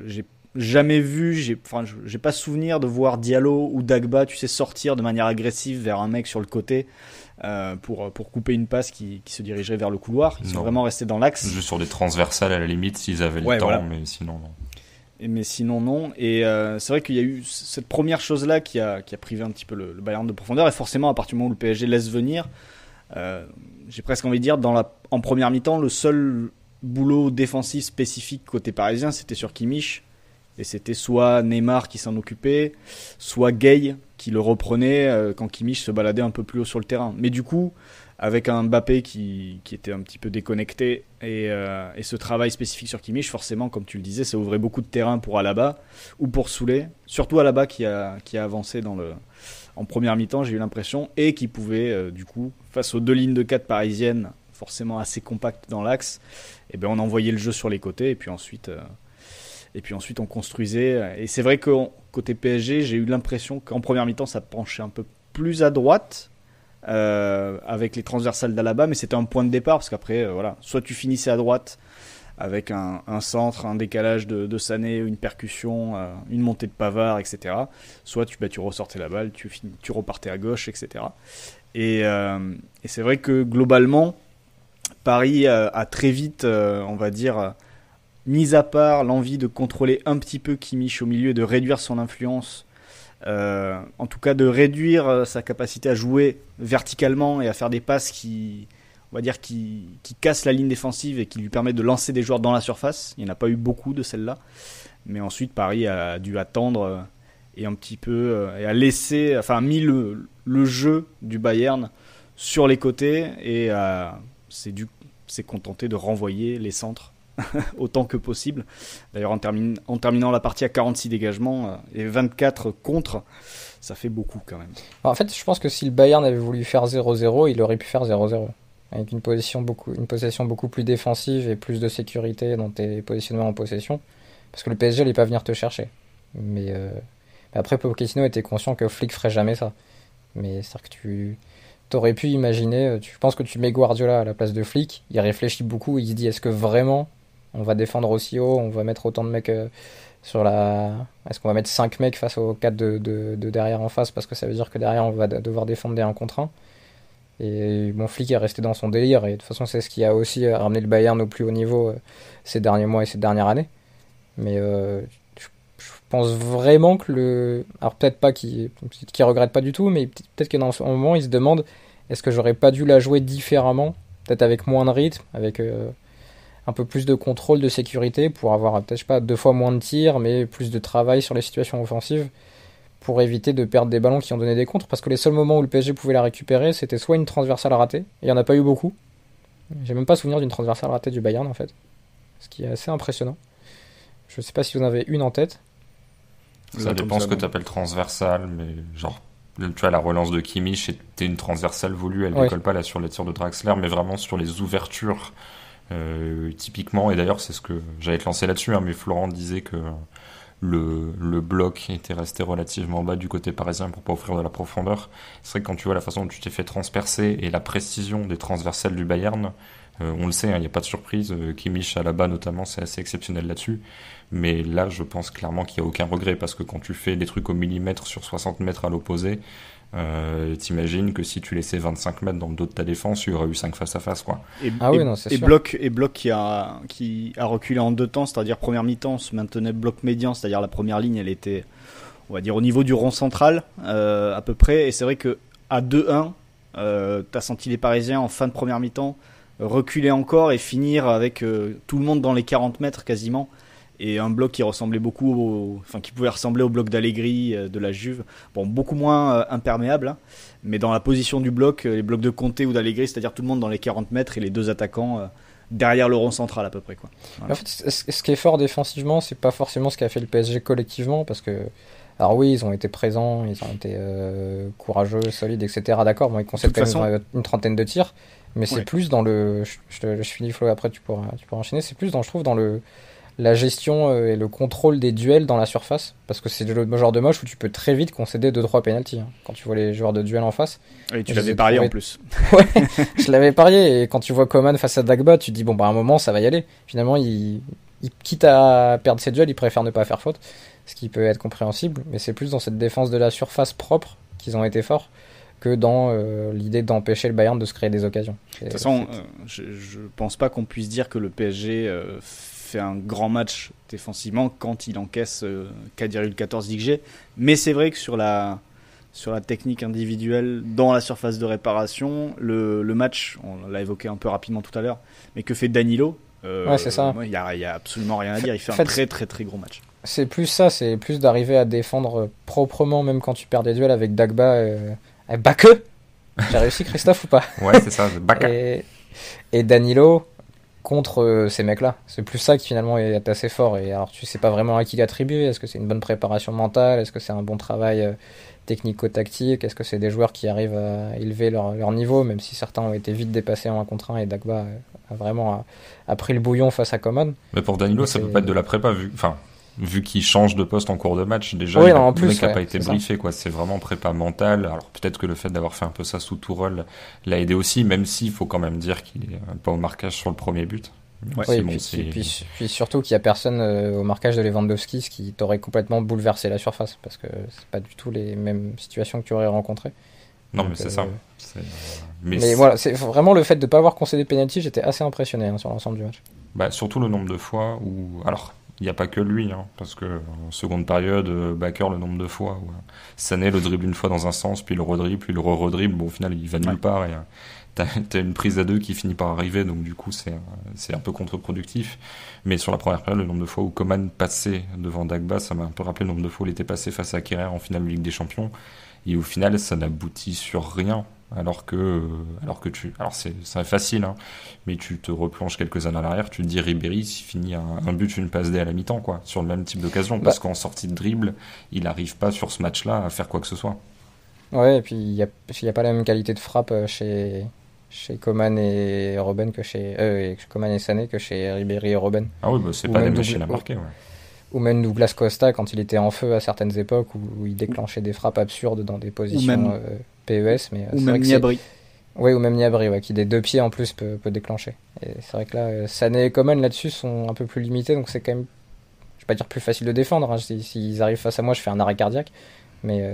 j'ai jamais vu, j'ai pas souvenir de voir Diallo ou Dagba, tu sais, sortir de manière agressive vers un mec sur le côté pour couper une passe qui se dirigerait vers le couloir. Ils sont vraiment restés dans l'axe. Juste sur des transversales à la limite s'ils avaient le temps, voilà. Mais sinon non. Mais sinon non. Et c'est vrai qu'il y a eu cette première chose-là qui a privé un petit peu le Bayern de profondeur. Et forcément, à partir du moment où le PSG laisse venir, j'ai presque envie de dire, en première mi-temps, le seul boulot défensif spécifique côté parisien, c'était sur Kimmich. Et c'était soit Neymar qui s'en occupait, soit Gay qui le reprenait quand Kimmich se baladait un peu plus haut sur le terrain. Mais du coup, avec un Mbappé qui était un petit peu déconnecté et ce travail spécifique sur Kimmich, forcément, comme tu le disais, ça ouvrait beaucoup de terrain pour Alaba ou pour Soulé. Surtout Alaba qui a avancé en première mi-temps, j'ai eu l'impression, et qui pouvait, du coup, face aux deux lignes de 4 parisiennes, forcément assez compactes dans l'axe, et ben on envoyait le jeu sur les côtés, et puis ensuite on construisait. Et c'est vrai que côté PSG, j'ai eu l'impression qu'en première mi-temps, ça penchait un peu plus à droite, avec les transversales d'Alaba, mais c'était un point de départ, parce qu'après, voilà, soit tu finissais à droite, avec un centre, un décalage de Sané, une percussion, une montée de Pavard, etc. Soit tu ressortais la balle, tu repartais à gauche, etc. Et c'est vrai que globalement, Paris a très vite, on va dire, mis à part l'envie de contrôler un petit peu Kimmich au milieu et de réduire son influence, en tout cas de réduire sa capacité à jouer verticalement et à faire des passes qui cassent la ligne défensive et qui lui permettent de lancer des joueurs dans la surface. Il n'y en a pas eu beaucoup de celles-là. Mais ensuite, Paris a dû attendre et un petit peu et a mis le jeu du Bayern sur les côtés et s'est contenté de renvoyer les centres autant que possible. D'ailleurs, en terminant la partie à 46 dégagements et 24 contre, ça fait beaucoup quand même. En fait, je pense que si le Bayern avait voulu faire 0-0, il aurait pu faire 0-0. Avec une possession beaucoup plus défensive et plus de sécurité dans tes positionnements en possession. Parce que le PSG n'allait pas venir te chercher. Mais après, Pochettino était conscient que Flick ferait jamais ça. Mais c'est-à-dire que t'aurais pu imaginer, tu penses que tu mets Guardiola à la place de Flick, il réfléchit beaucoup, il se dit est-ce que vraiment on va défendre aussi haut, on va mettre autant de mecs est-ce qu'on va mettre 5 mecs face aux 4 de derrière en face, parce que ça veut dire que derrière on va devoir défendre des 1 contre 1. Et mon flic est resté dans son délire. Et de toute façon, c'est ce qui a aussi ramené le Bayern au plus haut niveau ces derniers mois et ces dernières années. Mais je pense vraiment que alors peut-être pas qu'il regrette pas du tout, mais peut-être que dans ce moment, il se demande est-ce que j'aurais pas dû la jouer différemment, peut-être avec moins de rythme, avec un peu plus de contrôle, de sécurité, pour avoir peut-être, je sais pas, 2 fois moins de tirs, mais plus de travail sur les situations offensives, pour éviter de perdre des ballons qui ont donné des contres, parce que les seuls moments où le PSG pouvait la récupérer, c'était soit une transversale ratée, et il n'y en a pas eu beaucoup. J'ai même pas souvenir d'une transversale ratée du Bayern, en fait, ce qui est assez impressionnant. Je sais pas si vous en avez une en tête. Ça dépend ce que tu appelles transversale, mais genre, tu vois, la relance de Kimmich, c'était une transversale voulue, elle décolle pas là sur les tirs de Draxler, mais vraiment sur les ouvertures, typiquement. Et d'ailleurs, c'est ce que j'allais te lancer là-dessus, hein, mais Florent disait que le bloc était resté relativement bas du côté parisien pour pas offrir de la profondeur. C'est vrai que quand tu vois la façon dont tu t'es fait transpercer et la précision des transversales du Bayern, on le sait, il n'y a pas de surprise. Kimmich à la bas notamment, c'est assez exceptionnel là-dessus. Mais là, je pense clairement qu'il n'y a aucun regret, parce que quand tu fais des trucs au millimètre sur 60 mètres à l'opposé, t'imagines que si tu laissais 25 mètres dans le dos de ta défense, il y aurait eu 5 face à face, quoi. Bloc qui a reculé en 2 temps, c'est-à-dire première mi-temps se maintenait bloc médian, c'est-à-dire la première ligne, elle était, on va dire, au niveau du rond central, à peu près. Et c'est vrai que à 2-1, t'as senti les Parisiens en fin de première mi-temps reculer encore et finir avec tout le monde dans les 40 mètres quasiment. Et un bloc qui ressemblait beaucoup qui pouvait ressembler au bloc d'Allegri de la Juve. Bon, beaucoup moins imperméable, hein, mais dans la position du bloc, les blocs de Conte ou d'Allegri, c'est-à-dire tout le monde dans les 40 mètres et les 2 attaquants derrière le rond central à peu près, quoi. Voilà. En fait, ce qui est fort défensivement, c'est pas forcément ce qu'a fait le PSG collectivement, parce que, alors oui, ils ont été présents, ils ont été courageux, solides, etc. D'accord, bon, ils concèdent quand même une trentaine de tirs, mais c'est plus dans le, je finis Flo, après tu pourras enchaîner, c'est plus je trouve dans la gestion et le contrôle des duels dans la surface, parce que c'est le genre de match où tu peux très vite concéder 2-3 pénaltys, hein, quand tu vois les joueurs de duel en face. Et tu l'avais parié en plus. Ouais, je l'avais parié, et quand tu vois Coman face à Dagba, tu te dis bon, bah à un moment ça va y aller. Finalement, il quitte à perdre ses duels, il préfère ne pas faire faute, ce qui peut être compréhensible, mais c'est plus dans cette défense de la surface propre qu'ils ont été forts que dans l'idée d'empêcher le Bayern de se créer des occasions. De toute façon, je pense pas qu'on puisse dire que le PSG fait un grand match défensivement quand il encaisse 4,14 d'XG, mais c'est vrai que sur la technique individuelle dans la surface de réparation, le match, on l'a évoqué un peu rapidement tout à l'heure, mais que fait Danilo, c'est ça. Il y a absolument rien à dire, il fait un très très très gros match. C'est plus ça, c'est plus d'arriver à défendre proprement même quand tu perds des duels avec Dagba Backe. J'ai réussi, Christophe, ou pas? Ouais, c'est ça, Backe. Et Danilo contre ces mecs-là. C'est plus ça qui finalement est assez fort. Et alors tu sais pas vraiment à qui l'attribuer. Est-ce que c'est une bonne préparation mentale? Est-ce que c'est un bon travail technico-tactique? Est-ce que c'est des joueurs qui arrivent à élever leur niveau, même si certains ont été vite dépassés en 1 contre 1 et Dagba a vraiment pris le bouillon face à Coman? Mais pour Danilo, ça peut pas être de la prépa, vu qu'il change de poste en cours de match, déjà, oui, le mec n'a pas été briefé, quoi. C'est vraiment prépa mentale. Alors peut-être que le fait d'avoir fait un peu ça sous Tourelle l'a aidé aussi, même s'il faut quand même dire qu'il est pas au marquage sur le premier but. Ouais, puis surtout qu'il n'y a personne au marquage de Lewandowski, ce qui t'aurait complètement bouleversé la surface, parce que c'est pas du tout les mêmes situations que tu aurais rencontrées. Non, mais c'est ça. Mais voilà, c'est vraiment le fait de ne pas avoir concédé de pénalty, j'étais assez impressionné sur l'ensemble du match. Bah, surtout le nombre de fois où... Alors, il n'y a pas que lui, hein, parce que en seconde période, Bakker, le nombre de fois où Sané le dribble une fois dans un sens, puis il le redribble, puis il le re-redribble, bon, au final il va nulle part, et t'as une prise à 2 qui finit par arriver, donc du coup c'est un peu contre-productif. Mais sur la première période, le nombre de fois où Coman passait devant Dagba, ça m'a un peu rappelé le nombre de fois où il était passé face à Kerrer en finale de Ligue des Champions, et au final ça n'aboutit sur rien. Alors c'est facile, hein, mais tu te replonges quelques années en arrière, tu te dis Ribéry s'il finit un but, une passe D à la mi-temps, quoi, sur le même type d'occasion, parce qu'en sortie de dribble, il n'arrive pas sur ce match-là à faire quoi que ce soit. Ouais, et puis il y a pas la même qualité de frappe chez Coman et Robben que chez Coman et Sané que chez Ribéry et Robben. Ah oui, bah c'est pas des machines à marquer, ouais. Ou même Douglas Costa quand il était en feu à certaines époques où il déclenchait des frappes absurdes dans des positions PES, mais ou même Niabri. Oui, ou même Niabri, ouais, qui des 2 pieds en plus peut déclencher. Et c'est vrai que là, Sané et Coman là-dessus sont un peu plus limités, donc c'est quand même, je vais pas dire plus facile de défendre, hein. S'ils arrivent face à moi, je fais un arrêt cardiaque, Mais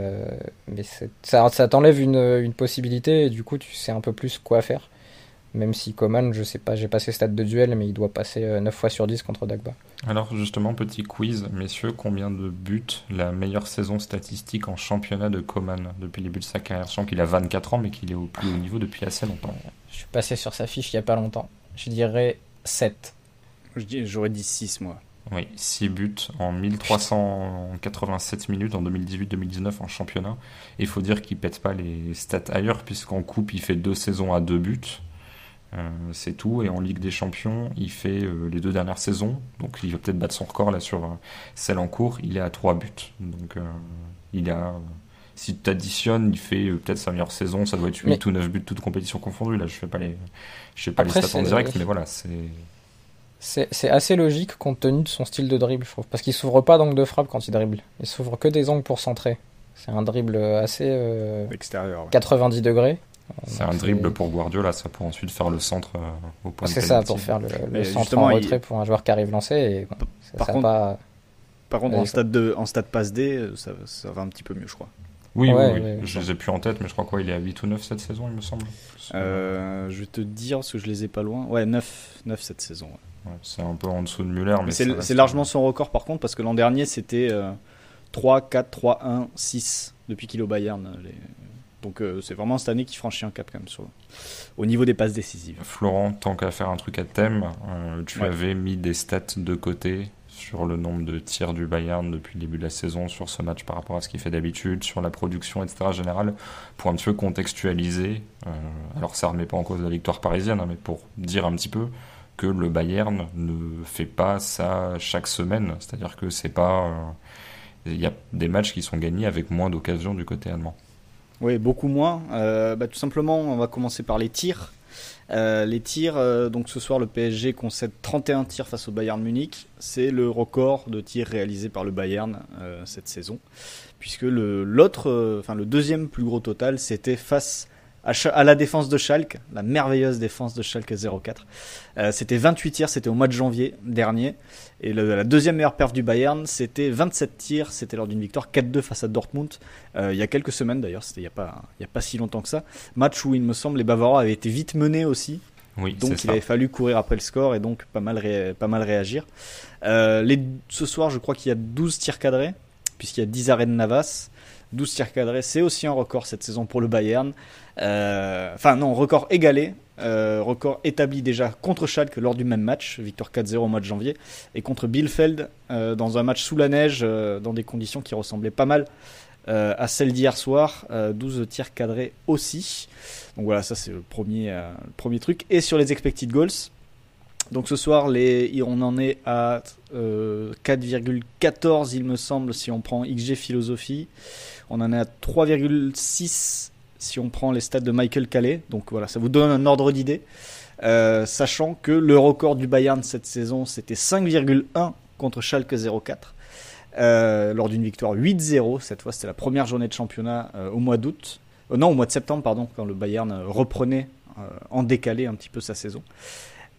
ça t'enlève une possibilité et du coup tu sais un peu plus quoi faire. Même si Coman, je sais pas, j'ai pas ses stats de duel, mais il doit passer 9 fois sur 10 contre Dagba. Alors justement, petit quiz, messieurs, combien de buts la meilleure saison statistique en championnat de Coman depuis le début de sa carrière? Je sens qu'il a 24 ans, mais qu'il est au plus haut niveau depuis assez longtemps. Je suis passé sur sa fiche il y a pas longtemps. Je dirais 7. J'aurais dit 6, moi. Oui, 6 buts en 1387 minutes en 2018-2019 en championnat. Et il faut dire qu'il pète pas les stats ailleurs, puisqu'en coupe, il fait 2 saisons à 2 buts. C'est tout. Et en Ligue des Champions, il fait les 2 dernières saisons. Donc il va peut-être battre son record là sur celle en cours. Il est à 3 buts. Donc il a... si tu additionnes, il fait peut-être sa meilleure saison. Ça doit être 8 ou 9 buts, toutes compétitions confondues. Là, je fais pas les stats en direct, mais voilà, c'est assez logique compte tenu de son style de dribble, je trouve. Parce qu'il s'ouvre pas d'angle de frappe quand il dribble. Il s'ouvre que des angles pour centrer. C'est un dribble assez extérieur, 90 degrés. C'est un dribble pour Guardiola, ça, pour ensuite faire le centre au point de c'est pénalty. ça, pour faire le centre en retrait pour un joueur qui arrive lancé. Et, bon, par contre, en stade passe D, ça va un petit peu mieux, je crois. Oui, je les ai plus en tête, mais je crois qu'il est à 8 ou 9 cette saison, il me semble. Je vais te dire, parce que je les ai pas loin. Ouais, 9 cette saison. Ouais. Ouais, c'est un peu en dessous de Müller. Mais c'est largement son record, par contre, parce que l'an dernier, c'était 3, 4, 3, 1, 6, depuis qu'il est au Bayern. Donc c'est vraiment cette année qui franchit un cap quand même au niveau des passes décisives. Florent, tant qu'à faire un truc à thème, tu avais mis des stats de côté sur le nombre de tirs du Bayern depuis le début de la saison, sur ce match par rapport à ce qu'il fait d'habitude, sur la production, etc. générale, pour un petit peu contextualiser. Alors ça ne remet pas en cause la victoire parisienne, hein, mais pour dire un petit peu que le Bayern ne fait pas ça chaque semaine. C'est-à-dire que c'est pas... il y a des matchs qui sont gagnés avec moins d'occasions du côté allemand. Oui, beaucoup moins. Tout simplement, on va commencer par les tirs. Les tirs, donc ce soir, le PSG concède 31 tirs face au Bayern Munich. C'est le record de tirs réalisés par le Bayern cette saison. Puisque le deuxième plus gros total, c'était face à la défense de Schalke, la merveilleuse défense de Schalke 04. C'était 28 tirs, c'était au mois de janvier dernier. Et la deuxième meilleure perf du Bayern, c'était 27 tirs, c'était lors d'une victoire 4-2 face à Dortmund. Il y a quelques semaines d'ailleurs, c'était il y a pas si longtemps que ça. Match où il me semble les Bavarois avaient été vite menés aussi. Oui, donc il avait fallu courir après le score et donc pas mal réagir. Ce soir, je crois qu'il y a 12 tirs cadrés, puisqu'il y a 10 arrêts de Navas. 12 tirs cadrés, c'est aussi un record cette saison pour le Bayern. Record égalé. Record établi déjà contre Schalke lors du même match, victoire 4-0 au mois de janvier, et contre Bielefeld dans un match sous la neige, dans des conditions qui ressemblaient pas mal à celles d'hier soir. 12 tirs cadrés aussi. Donc voilà, ça c'est le premier truc. Et sur les expected goals, donc ce soir, on en est à 4,14 il me semble si on prend XG Philosophie. On en est à 3,6 si on prend les stats de Michael Calais. Donc voilà, ça vous donne un ordre d'idée. Sachant que le record du Bayern cette saison, c'était 5,1 contre Schalke 04. Lors d'une victoire 8-0. Cette fois, c'était la première journée de championnat au mois de septembre, pardon, quand le Bayern reprenait en décalé un petit peu sa saison.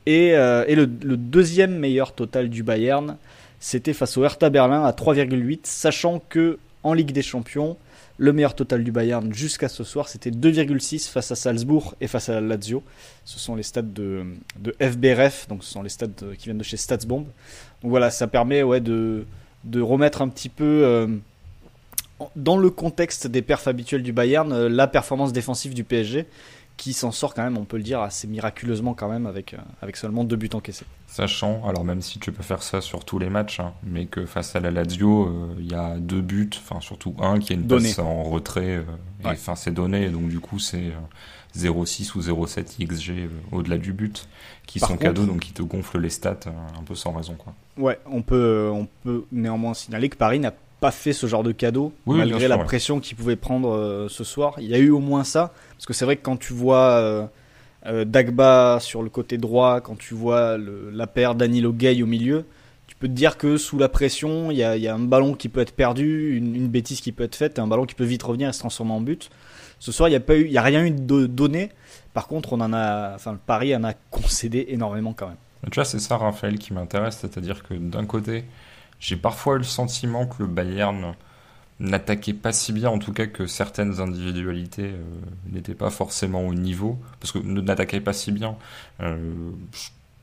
Et le deuxième meilleur total du Bayern, c'était face au Hertha Berlin à 3,8, sachant que en Ligue des Champions, le meilleur total du Bayern jusqu'à ce soir, c'était 2,6 face à Salzbourg et face à la Lazio. Ce sont les stats de FBref, donc ce sont les stats qui viennent de chez StatsBomb. Donc voilà, ça permet de remettre un petit peu dans le contexte des perfs habituels du Bayern, la performance défensive du PSG, qui s'en sort quand même, on peut le dire, assez miraculeusement quand même, avec seulement 2 buts encaissés. Sachant, alors même si tu peux faire ça sur tous les matchs, hein, mais que face à la Lazio, il y a 2 buts, enfin surtout un qui est une passe en retrait, et c'est donné, donc du coup c'est 0,6 ou 0,7 XG au-delà du but, qui sont cadeaux, donc qui te gonflent les stats un peu sans raison, quoi. Ouais, on peut néanmoins signaler que Paris n'a pas fait ce genre de cadeau, malgré la pression qu'il pouvait prendre ce soir. Il y a eu au moins ça, parce que c'est vrai que quand tu vois Dagba sur le côté droit, quand tu vois la paire Danilo Gueye au milieu, tu peux te dire que sous la pression, il y a un ballon qui peut être perdu, une bêtise qui peut être faite, et un ballon qui peut vite revenir et se transformer en but. Ce soir, il n'y a rien eu de donné. Par contre, le Paris en a concédé énormément quand même. Tu vois, c'est ça, Raphaël, qui m'intéresse, c'est-à-dire que d'un côté, j'ai parfois eu le sentiment que le Bayern n'attaquait pas si bien, en tout cas que certaines individualités n'étaient pas forcément au niveau, parce que n'attaquaient pas si bien.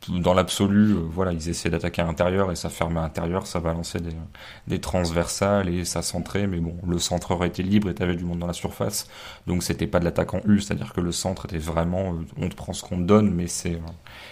Dans l'absolu, voilà, ils essayaient d'attaquer à l'intérieur et ça fermait à l'intérieur, ça balançait des transversales et ça centrait, mais bon, le centreur était libre et t'avais du monde dans la surface, donc c'était pas de l'attaque en U, c'est-à-dire que le centre était vraiment, on te prend ce qu'on te donne, mais c'est...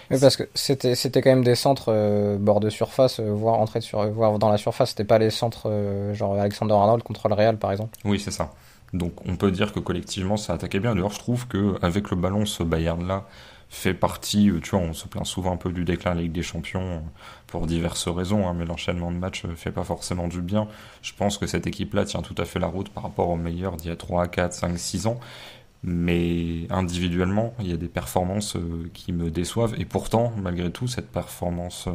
Oui, parce que c'était quand même des centres bord de surface, voire voire dans la surface, c'était pas les centres genre Alexander-Arnold contre le Real par exemple. Oui, c'est ça. Donc on peut dire que collectivement ça attaquait bien. D'ailleurs, je trouve que avec le ballon, ce Bayern-là fait partie, tu vois, on se plaint souvent un peu du déclin de la Ligue des Champions pour diverses raisons, hein, mais l'enchaînement de matchs fait pas forcément du bien. Je pense que cette équipe-là tient tout à fait la route par rapport aux meilleurs d'il y a 3, 4, 5, 6 ans. Mais individuellement, il y a des performances qui me déçoivent. Et pourtant, malgré tout, cette performance,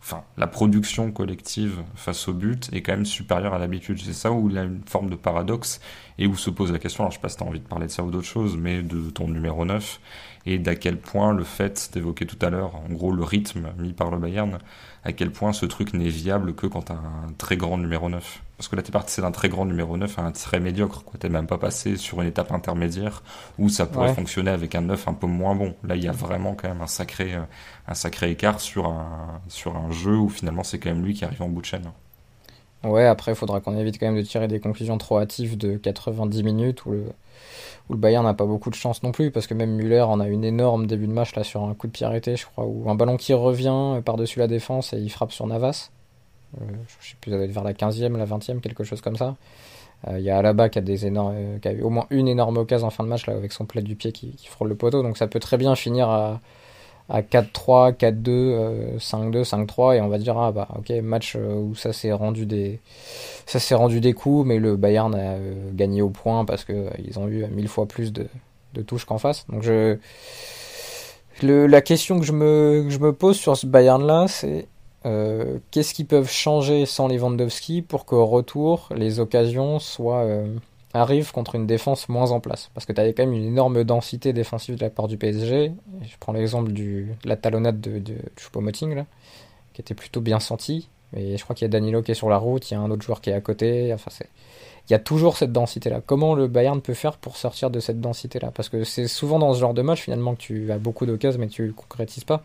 enfin, la production collective face au but est quand même supérieure à l'habitude. C'est ça où il y a une forme de paradoxe et où se pose la question, alors je sais pas si tu as envie de parler de ça ou d'autre chose, mais de ton numéro 9 et d'à quel point le fait d'évoquer tout à l'heure, en gros le rythme mis par le Bayern, à quel point ce truc n'est viable que quand tu as un très grand numéro 9. Parce que là, t'es passé d'un très grand numéro 9 à un très médiocre, quoi. T'es même pas passé sur une étape intermédiaire où ça pourrait fonctionner avec un 9 un peu moins bon. Là, il y a vraiment quand même un sacré écart sur un jeu où finalement c'est quand même lui qui arrive en bout de chaîne. Ouais, après, il faudra qu'on évite quand même de tirer des conclusions trop hâtives de 90 minutes où le Bayern n'a pas beaucoup de chance non plus, parce que même Müller en a une énorme début de match là sur un coup de pied arrêté, je crois, ou un ballon qui revient par-dessus la défense et il frappe sur Navas. Je sais plus, ça doit être vers la 15e, la 20e, quelque chose comme ça. Il y a Alaba qui a qui a eu au moins une énorme occasion en fin de match là, avec son plat du pied qui frôle le poteau, donc ça peut très bien finir à 4-3, 4-2, 5-2, 5-3 et on va dire ah bah ok, match où ça s'est rendu des coups, mais le Bayern a gagné au point parce que ils ont eu 1000 fois plus de touches qu'en face. Donc la question que je me pose sur ce Bayern là, c'est qu'est-ce qu'ils peuvent changer sans Lewandowski pour qu'au retour les occasions arrivent contre une défense moins en place, parce que tu avais quand même une énorme densité défensive de la part du PSG. Je prends l'exemple de la talonnade de Choupo-Moting là, qui était plutôt bien senti, mais je crois qu'il y a Danilo qui est sur la route, il y a un autre joueur qui est à côté, enfin il y a toujours cette densité là. Comment le Bayern peut faire pour sortir de cette densité là? Parce que c'est souvent dans ce genre de match finalement que tu as beaucoup d'occasions mais tu concrétises pas,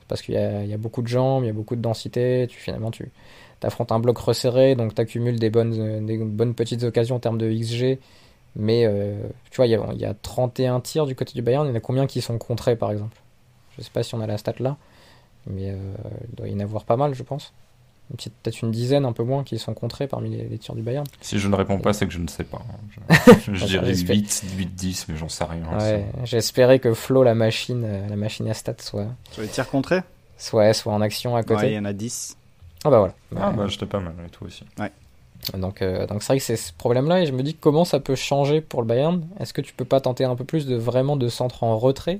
parce qu'il y a beaucoup de jambes, il y a beaucoup de densité, tu affrontes un bloc resserré, donc tu accumules des bonnes petites occasions en termes de XG, mais tu vois, il y a 31 tirs du côté du Bayern, il y en a combien qui sont contrés par exemple? Je sais pas si on a la stat là, mais il doit y en avoir pas mal, je pense. Peut-être une dizaine, un peu moins, qui sont contrés parmi les tirs du Bayern. Si je ne réponds pas, c'est que je ne sais pas. Je dirais 8, 10, mais j'en sais rien. Ouais, j'espérais que Flo, la machine à stats, soit... Sur les tirs contrés ? Soit en action à côté. Ouais, il y en a 10. Ah bah voilà. Ah bah j'étais pas mal, et toi aussi. Ouais. Donc c'est vrai que c'est ce problème-là, et je me dis comment ça peut changer pour le Bayern. Est-ce que tu peux pas tenter un peu plus de centres en retrait?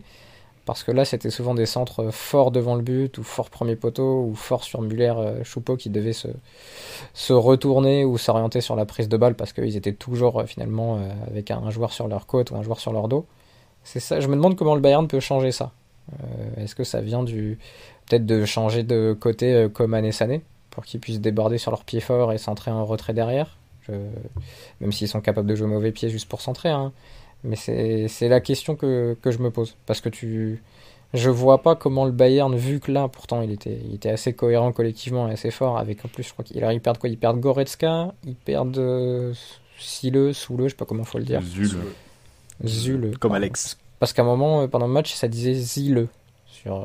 Parce que là, c'était souvent des centres forts devant le but, ou forts premier poteau, ou forts sur Müller, Choupo, qui devaient se retourner ou s'orienter sur la prise de balle, parce qu'ils étaient toujours finalement avec un joueur sur leur côte ou un joueur sur leur dos. C'est ça. Je me demande comment le Bayern peut changer ça. Est-ce que ça vient peut-être de changer de côté Coman et Sané, pour qu'ils puissent déborder sur leur pied fort et centrer un retrait derrière, même s'ils sont capables de jouer mauvais pied juste pour centrer, hein. Mais c'est la question que je me pose, parce que je vois pas comment le Bayern, vu que là pourtant il était assez cohérent collectivement et assez fort, avec en plus je crois qu'ils perdent quoi, ils perdent Goretzka, ils perdent Soule, je sais pas comment faut le dire, Zule comme Alex, parce qu'à un moment pendant le match ça disait Zile sur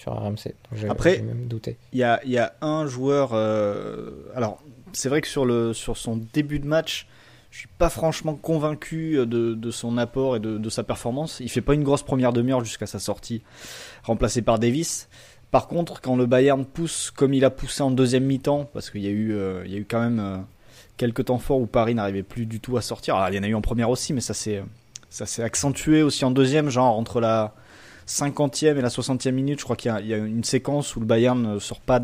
RMC. Après, j'ai même douté. Il y a un joueur. Alors, c'est vrai que sur son début de match, je suis pas franchement convaincu de son apport et de sa performance. Il fait pas une grosse première demi-heure jusqu'à sa sortie, remplacé par Davis. Par contre, quand le Bayern pousse comme il a poussé en deuxième mi-temps, parce qu'il y a eu quand même quelques temps forts où Paris n'arrivait plus du tout à sortir. Alors, il y en a eu en première aussi, mais ça s'est accentué aussi en deuxième, genre entre la 50e et la 60e minute. Je crois qu'il y a une séquence où le Bayern ne sort pas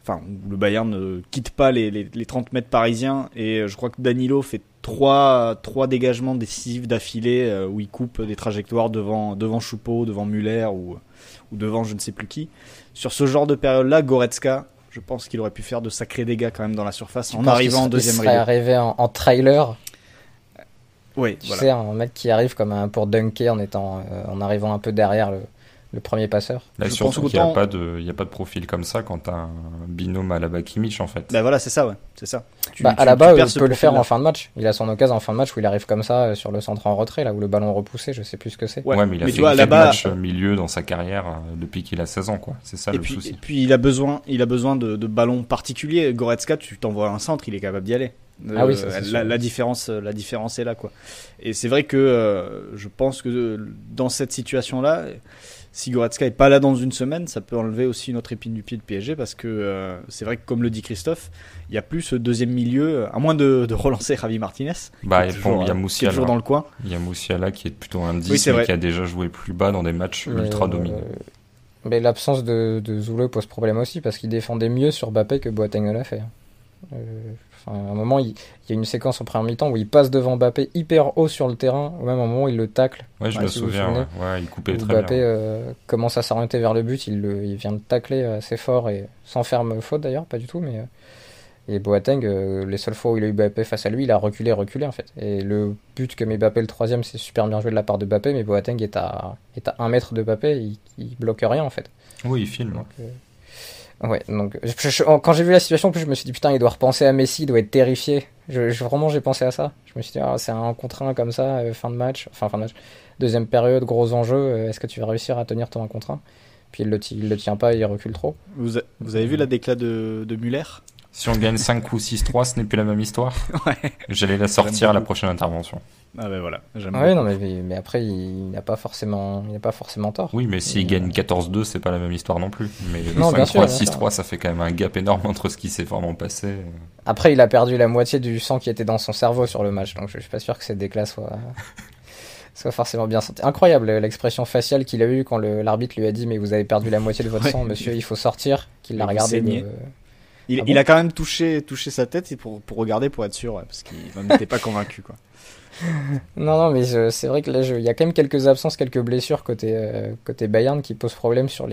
où le Bayern ne quitte pas les 30 mètres parisiens, et je crois que Danilo fait trois dégagements décisifs d'affilée où il coupe des trajectoires devant Choupo, devant Müller ou devant je ne sais plus qui. Sur ce genre de période-là, Goretzka, Je pense qu'il aurait pu faire de sacrés dégâts quand même dans la surface Tu en penses arrivant en qu'il deuxième serait rideau. arrivé en trailer, Oui, tu voilà. sais, un mec qui arrive comme pour dunker en arrivant un peu derrière le premier passeur. Là, Je surtout pense qu'il n'y a qu'autant- pas de, il y a pas de profil comme ça quand t'as un binôme à la Kimmich, en fait. Bah voilà, c'est ça, ouais. C'est ça. À la base, perds il ce peut le faire profil-là. en fin de match. Il a son occasion en fin de match où il arrive comme ça sur le centre en retrait, là où le ballon est repoussé, je sais plus ce que c'est. Ouais, mais il a mais fait tu vois, 4 là-bas- matchs milieu dans sa carrière depuis qu'il a 16 ans, quoi. C'est ça Et le puis, souci. et puis il a besoin de ballons particuliers. Goretzka, tu t'envoies un centre, il est capable d'y aller. Ah oui, ça, c'est sûr. la différence est là, quoi. Et c'est vrai que je pense que dans cette situation-là, si Goretzka est pas là dans une semaine, ça peut enlever aussi une autre épine du pied de PSG parce que c'est vrai que comme le dit Christophe, il y a plus ce deuxième milieu, à moins de relancer Javi Martinez. Bah, qui est et toujours, bon, il y a qui est Moussiala. toujours dans le coin. Il y a Moussiala qui est plutôt un 10, Oui, c'est mais vrai. qui a déjà joué plus bas dans des matchs ultra dominants. Mais l'absence de Zoule pose problème aussi parce qu'il défendait mieux sur Mbappé que Boateng ne l'a fait. À un moment, il y a une séquence en première mi-temps où il passe devant Mbappé hyper haut sur le terrain, au même moment où il le tacle. Ouais, je Ouais, me si vous vous souviens, souvenez. ouais, il coupait Où très Mbappé bien. commence à s'orienter vers le but, il vient de tacler assez fort et sans ferme faute d'ailleurs, pas du tout. Et Boateng, les seules fois où il a eu Mbappé face à lui, il a reculé en fait. Et le but que met Mbappé, le troisième, c'est super bien joué de la part de Mbappé, mais Boateng est à 1 mètre de Mbappé, il bloque rien en fait. Oui, il filme. Donc, ouais, donc quand j'ai vu la situation, en plus je me suis dit putain, il doit repenser à Messi, il doit être terrifié. Vraiment, j'ai pensé à ça. Je me suis dit, c'est un contre 1 comme ça, fin de match, deuxième période, gros enjeu. Est-ce que tu vas réussir à tenir ton 1 contre 1? Puis il le tient pas, il recule trop. Vous avez vu la déclat de Müller? Si on gagne 5 ou 6-3, ce n'est plus la même histoire. Ouais. J'allais la sortir à la prochaine intervention. Ah ben voilà, j'aime Ouais, beaucoup. non, mais après, il n'a pas forcément tort. Oui, mais s'il gagne 14-2, c'est pas la même histoire non plus. Mais Non, bien 5-3, sûr, bien 6-3, ça fait quand même un gap énorme entre ce qui s'est vraiment passé. Après, il a perdu la moitié du sang qui était dans son cerveau sur le match, donc je suis pas sûr que cette déclat soit forcément bien senti. Incroyable l'expression faciale qu'il a eue quand l'arbitre lui a dit mais vous avez perdu la moitié de votre Ouais. sang, monsieur, il faut sortir. Qu'il l'a Vous regardé. saignez. Ah Il bon a quand même touché sa tête pour regarder, pour être sûr, ouais, parce qu'il n'était pas convaincu, quoi. Non, mais c'est vrai que là, il y a quand même quelques absences, quelques blessures côté Bayern qui posent problème sur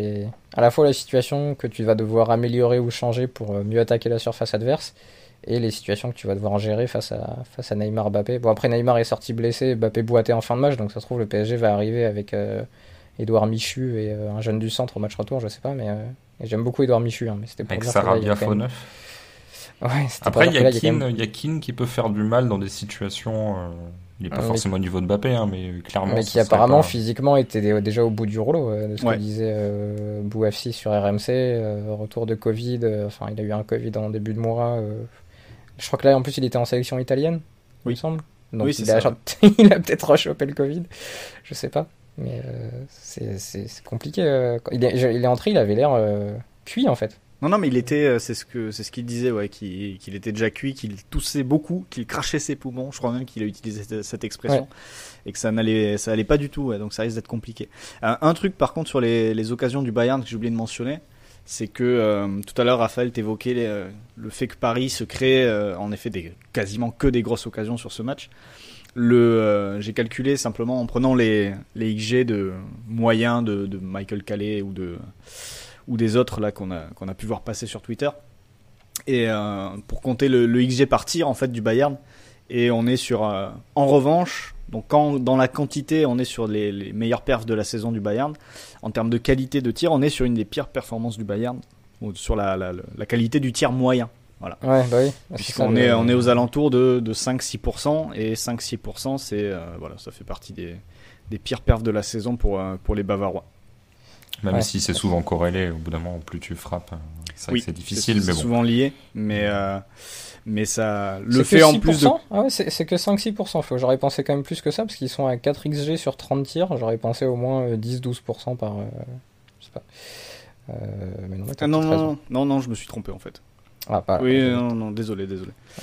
à la fois la situation que tu vas devoir améliorer ou changer pour mieux attaquer la surface adverse et les situations que tu vas devoir gérer face à Neymar, Mbappé. Bon, après, Neymar est sorti blessé, Mbappé boité en fin de match, donc ça se trouve, le PSG va arriver avec Edouard Michu et un jeune du centre au match retour, je sais pas, mais et j'aime beaucoup Edouard Michu, hein, mais c'était pour Avec dire que là, il y Sarabia a quand faux même- neuf. Ouais, c'était Après, pour il dire y que là, quand même- a Keane qui peut faire du mal dans des situations. Il n'est pas Mais- forcément au niveau de Mbappé, hein, mais clairement. Mais ce qui serait apparemment pas- physiquement était déjà au bout du rouleau, de ce Ouais. que disait Bouafsi sur RMC, retour de Covid, enfin il a eu un Covid en début de mois, je crois que là en plus il était en sélection italienne, il Oui. me semble, donc Oui, c'est il a, ça. il a peut-être rechopé le Covid, je sais pas, mais c'est compliqué, il est entré, il avait l'air cuit en fait. Non, mais il était, c'est ce qu'il disait, ouais, qu'il était déjà cuit, qu'il toussait beaucoup, qu'il crachait ses poumons. Je crois même qu'il a utilisé cette expression et que ça allait pas du tout. Ouais, donc ça risque d'être compliqué. Un truc par contre sur les occasions du Bayern que j'ai oublié de mentionner, c'est que tout à l'heure Raphaël t'évoquait le fait que Paris se crée en effet quasiment que des grosses occasions sur ce match. J'ai calculé simplement en prenant les XG de moyens de Michael Calais ou des autres là qu'on a pu voir passer sur Twitter, et pour compter le XG par tir en fait du Bayern, et on est sur en revanche, donc dans la quantité on est sur les meilleures perfs de la saison du Bayern, en termes de qualité de tir on est sur une des pires performances du Bayern, ou sur la qualité du tir moyen. Voilà. Ouais, bah oui. Puisqu'on est aux alentours de 5-6%, et 5-6% c'est voilà, ça fait partie des pires perfs de la saison pour les Bavarois. Même Ouais. si c'est souvent corrélé, au bout d'un moment, plus tu frappes, c'est vrai Oui, que c'est difficile, c'est mais bon. souvent lié, mais ça le C'est fait que en plus de 6%. Ah ouais, c'est que 5-6%. J'aurais pensé quand même plus que ça, parce qu'ils sont à 4 XG sur 30 tirs. J'aurais pensé au moins 10-12% par. Je sais pas. Mais non, t'as Ah non, peut-être raison. non, je me suis trompé en fait. Ah, pas. Oui, non, désolé.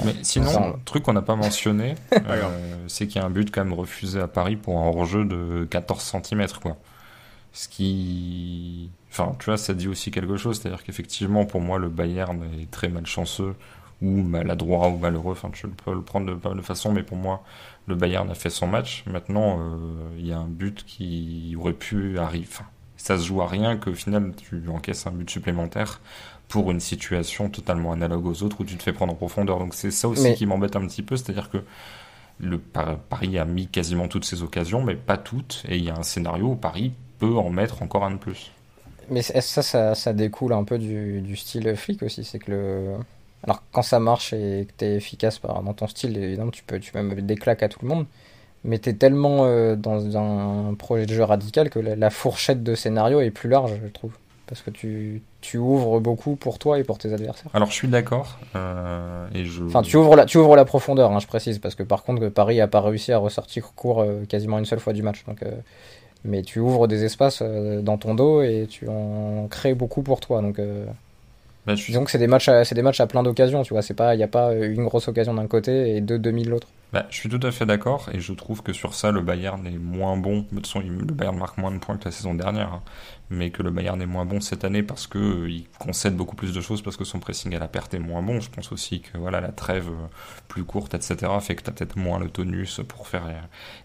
Mais sinon, Ça, un truc qu'on n'a pas mentionné, grave. c'est qu'il y a un but quand même refusé à Paris pour un hors-jeu de 14 cm, quoi. Ce qui... Enfin, tu vois, ça dit aussi quelque chose. C'est-à-dire qu'effectivement, pour moi, le Bayern est très malchanceux, ou maladroit, ou malheureux. Enfin, tu peux le prendre de pas mal de façons, mais pour moi, le Bayern a fait son match. Maintenant, il y a un but qui aurait pu arriver. Enfin, Ça se joue à rien qu'au final tu encaisses un but supplémentaire pour une situation totalement analogue aux autres où tu te fais prendre en profondeur. Donc c'est ça aussi qui m'embête un petit peu, c'est-à-dire que Paris a mis quasiment toutes ses occasions, mais pas toutes, et il y a un scénario où Paris peut en mettre encore un de plus. Mais ça découle un peu du style Flick aussi, c'est que alors quand ça marche et que t'es efficace dans ton style, évidemment tu peux même mettre des claques à tout le monde, mais t'es tellement dans un projet de jeu radical que la fourchette de scénario est plus large, je trouve. Parce que tu ouvres beaucoup pour toi et pour tes adversaires. Alors je suis d'accord. Enfin, tu ouvres la profondeur, je précise, parce que par contre, Paris n'a pas réussi à ressortir court quasiment une seule fois du match. Donc, mais tu ouvres des espaces dans ton dos et tu en crées beaucoup pour toi. Donc, disons que c'est des matchs à plein d'occasions, tu vois. Il n'y a pas une grosse occasion d'un côté et deux demi de l'autre. Je suis tout à fait d'accord, et je trouve que sur ça, le Bayern est moins bon. De toute façon, le Bayern marque moins de points que la saison dernière, mais que le Bayern est moins bon cette année parce que il concède beaucoup plus de choses, parce que son pressing à la perte est moins bon. Je pense aussi que la trêve plus courte, etc., fait que tu as peut-être moins le tonus pour faire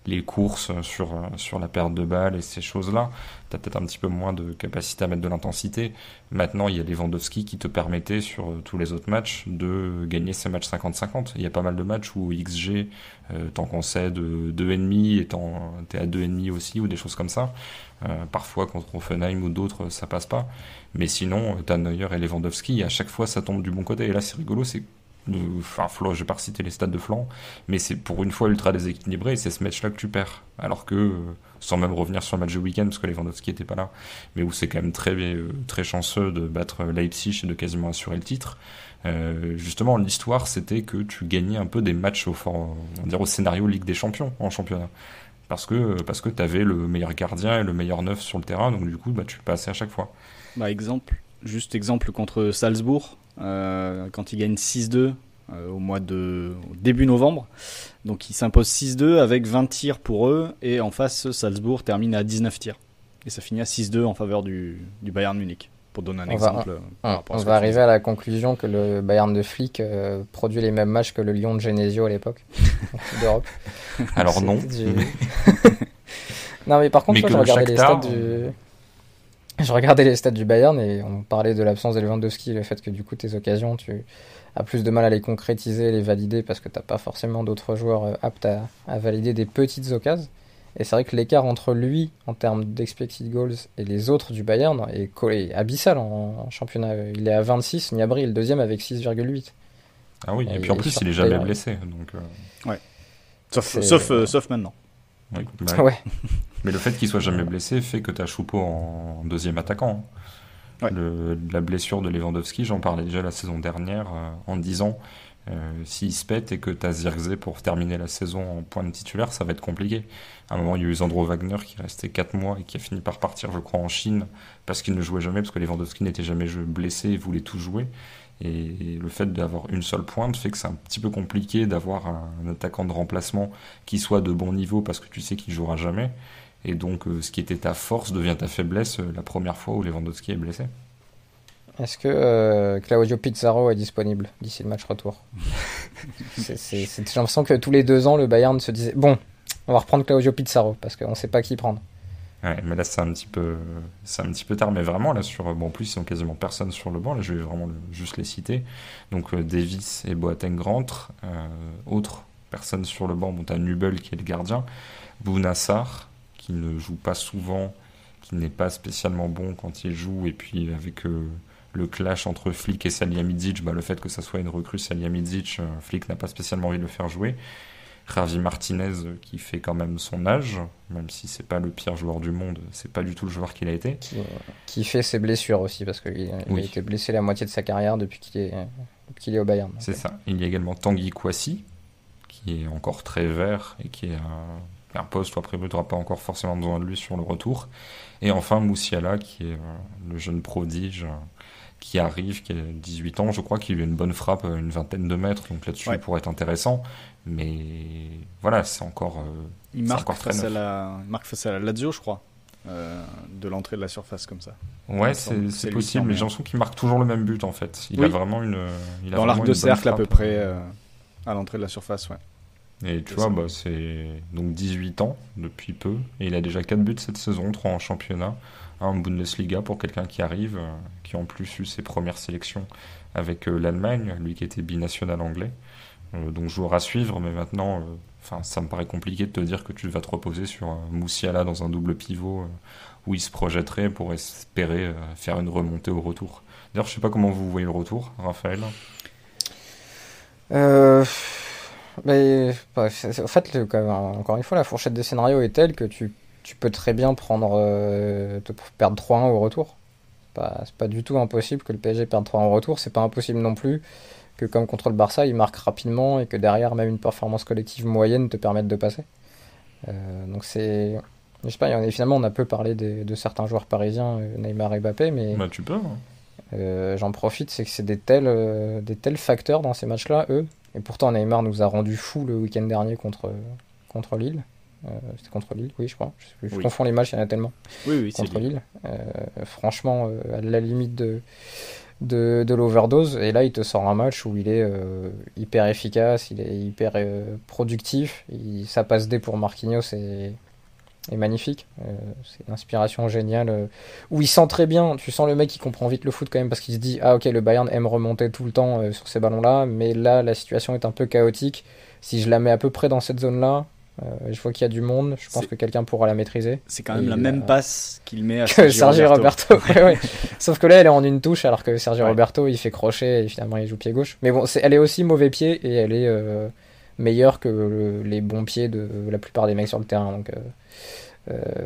les courses sur la perte de balles et ces choses-là. Tu as peut-être un petit peu moins de capacité à mettre de l'intensité. Maintenant, il y a Lewandowski qui te permettait sur tous les autres matchs de gagner ces matchs 50-50. Il y a pas mal de matchs où XG t'en concèdes 2,5 et t'es à 2,5 aussi, ou des choses comme ça. Parfois contre Hoffenheim ou d'autres ça passe pas, mais sinon t'as Neuer et Lewandowski, et à chaque fois ça tombe du bon côté. Et là c'est rigolo, c'est je vais pas citer les stats de Flan, mais c'est pour une fois ultra déséquilibré, et c'est ce match là que tu perds, alors que sans même revenir sur le match de week-end parce que Lewandowski était pas là, mais où c'est quand même très chanceux de battre Leipzig et de quasiment assurer le titre. Justement, l'histoire c'était que tu gagnais un peu des matchs au scénario Ligue des Champions en championnat, parce que t'avais le meilleur gardien et le meilleur neuf sur le terrain, donc du coup tu passais à chaque fois. Exemple contre Salzbourg, quand ils gagnent 6-2 au début novembre, donc ils s'imposent 6-2 avec 20 tirs pour eux, et en face Salzbourg termine à 19 tirs, et ça finit à 6-2 en faveur du Bayern Munich, pour donner un exemple. On va arriver à la conclusion que le Bayern de Flick produit les mêmes matchs que le Lyon de Genesio à l'époque d'Europe. Alors non. Non, mais par contre, je regardais les stats du Bayern, et on parlait de l'absence de Lewandowski, le fait que du coup tes occasions, tu as plus de mal à les concrétiser, les valider, parce que t'as pas forcément d'autres joueurs aptes à valider des petites occasions. Et c'est vrai que l'écart entre lui, en termes d'expected goals, et les autres du Bayern est abyssal en championnat. Il est à 26, Gnabry est le deuxième avec 6,8. Ah oui, et puis en plus il est jamais blessé. Donc, ouais. Sauf maintenant. Oui, ouais. Mais le fait qu'il soit jamais blessé fait que tu as Choupo en deuxième attaquant. Ouais. La blessure de Lewandowski, j'en parlais déjà la saison dernière en disant s'il se pète et que tu as Zirkzee pour terminer la saison en point de titulaire, ça va être compliqué. À un moment, il y a eu Sandro Wagner qui restait 4 mois et qui a fini par partir, je crois, en Chine parce qu'il ne jouait jamais, parce que Lewandowski n'était jamais blessé et voulait tout jouer. Et le fait d'avoir une seule pointe fait que c'est un petit peu compliqué d'avoir un attaquant de remplacement qui soit de bon niveau, parce que tu sais qu'il jouera jamais. Et donc, ce qui était ta force devient ta faiblesse la première fois où Lewandowski est blessé. Est-ce que Claudio Pizarro est disponible d'ici le match retour? J'ai l'impression que tous les 2 ans, le Bayern se disait bon, on va reprendre Claudio Pizarro parce qu'on ne sait pas qui prendre. Ouais, mais là c'est un petit peu tard, mais vraiment là en plus ils ont quasiment personne sur le banc. Là je vais vraiment juste les citer. Donc Davis et Boateng rentrent. Autres personnes sur le banc, t'as Nubel qui est le gardien, Bounassar qui ne joue pas souvent, qui n'est pas spécialement bon quand il joue, et puis avec le clash entre Flick et Salihamidzic, le fait que ça soit une recrue Salihamidzic, Flick n'a pas spécialement envie de le faire jouer. Javi Martinez qui fait quand même son âge, même si c'est pas le pire joueur du monde, c'est pas du tout le joueur qu'il a été. Qui fait ses blessures aussi, parce qu'il a été blessé la moitié de sa carrière depuis qu'il est au Bayern. C'est ça. Il y a également Tanguy Kouassi, qui est encore très vert et qui est un poste où après tu n'auras pas encore forcément besoin de lui sur le retour. Et enfin Moussiala, qui est le jeune prodige qui arrive, qui a 18 ans, je crois, qu'il a une bonne frappe, une vingtaine de mètres, donc là-dessus il pourrait être intéressant, mais voilà, c'est encore il marque face à la Lazio, je crois, de l'entrée de la surface comme ça. Ouais, c'est possible, mais j'ai l'impression qu'il marque toujours le même but en fait. Il a vraiment une dans l'arc de cercle à peu près à l'entrée de la surface, ouais. Et tu vois, c'est donc 18 ans depuis peu, et il a déjà 4 buts cette saison, 3 en championnat, un en Bundesliga pour quelqu'un qui arrive, qui a en plus eu ses premières sélections avec l'Allemagne, lui qui était binational anglais. Donc joueur à suivre, mais maintenant, ça me paraît compliqué de te dire que tu vas te reposer sur Moussiala dans un double pivot où il se projetterait pour espérer faire une remontée au retour. D'ailleurs, je sais pas comment vous voyez le retour, Raphaël. Mais en fait, encore une fois, la fourchette des scénarios est telle que tu peux très bien te perdre 3-1 au retour. C'est pas du tout impossible que le PSG perde 3-1 au retour. C'est pas impossible non plus que, comme contre le Barça, il marque rapidement et que derrière, même une performance collective moyenne te permette de passer. Donc c'est... Je sais pas, finalement, on a peu parlé de certains joueurs parisiens, Neymar et Mbappé, mais... Bah, tu peux, hein. J'en profite, c'est que c'est des tels facteurs dans ces matchs-là, eux. Et pourtant, Neymar nous a rendu fou le week-end dernier contre Lille. C'était contre Lille, oui, je crois. Je confonds les matchs, il y en a tellement. Oui, contre Lille. Franchement, à la limite de l'overdose. Et là, il te sort un match où il est hyper efficace, il est hyper productif. Ça passe D pour Marquinhos est magnifique. C'est une inspiration géniale. Où il sent très bien, tu sens le mec qui comprend vite le foot quand même parce qu'il se dit ah ok, le Bayern aime remonter tout le temps sur ces ballons-là, mais là la situation est un peu chaotique. Si je la mets à peu près dans cette zone-là, je vois qu'il y a du monde, je pense que quelqu'un pourra la maîtriser. C'est quand même la même passe qu'il met à Sergio Roberto. Ouais. Sauf que là elle est en une touche alors que Sergio Roberto il fait crochet et finalement il joue pied gauche. Mais bon, elle est aussi mauvais pied et elle est meilleure que les bons pieds de la plupart des mecs sur le terrain. Donc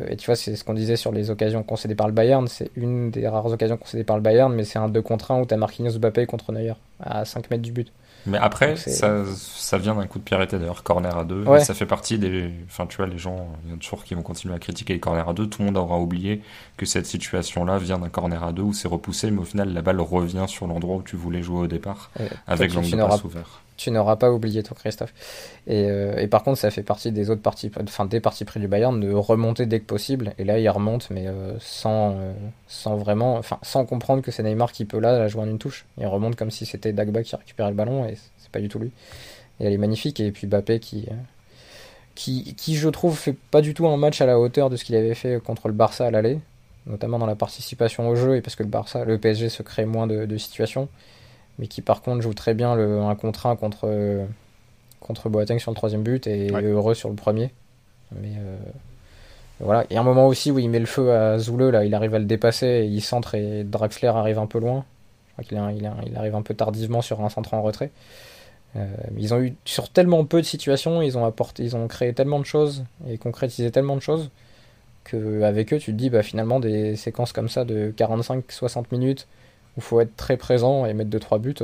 et tu vois, c'est ce qu'on disait sur les occasions concédées par le Bayern. C'est une des rares occasions concédées par le Bayern, mais c'est un 2 contre 1 où t'as Marquinhos Mbappé contre Neuer à 5 mètres du but. Mais après, ça vient d'un coup de pied arrêté d'ailleurs, corner à 2. Ouais. Ça fait partie des. Enfin, tu vois, les gens, il y en a toujours qui vont continuer à critiquer les corners à 2. Tout le monde aura oublié que cette situation-là vient d'un corner à 2 où c'est repoussé, mais au final, la balle revient sur l'endroit où tu voulais jouer au départ, avec l'angle de passe ouvert. Tu n'auras pas oublié, toi, Christophe. Et par contre, ça fait partie des autres parties, des parties pris du Bayern de remonter dès que possible. Et là, il remonte, mais sans comprendre que c'est Neymar qui peut là jouer en une touche. Il remonte comme si c'était Dagba qui récupérait le ballon, et c'est pas du tout lui. Et elle est magnifique. Et puis Mbappé qui je trouve fait pas du tout un match à la hauteur de ce qu'il avait fait contre le Barça à l'aller, notamment dans la participation au jeu, et parce que le PSG se crée moins de situations, mais qui par contre joue très bien le 1 contre 1 contre Boateng sur le troisième but et heureux sur le premier. Mais voilà. Il y a un moment aussi où il met le feu à Zoule, là, il arrive à le dépasser et il centre et Draxler arrive un peu loin. Je crois qu'il arrive un peu tardivement sur un centre en retrait. Ils ont eu sur tellement peu de situations, ils ont créé tellement de choses et concrétisé tellement de choses qu'avec eux tu te dis finalement des séquences comme ça de 45-60 minutes où il faut être très présent et mettre 2-3 buts,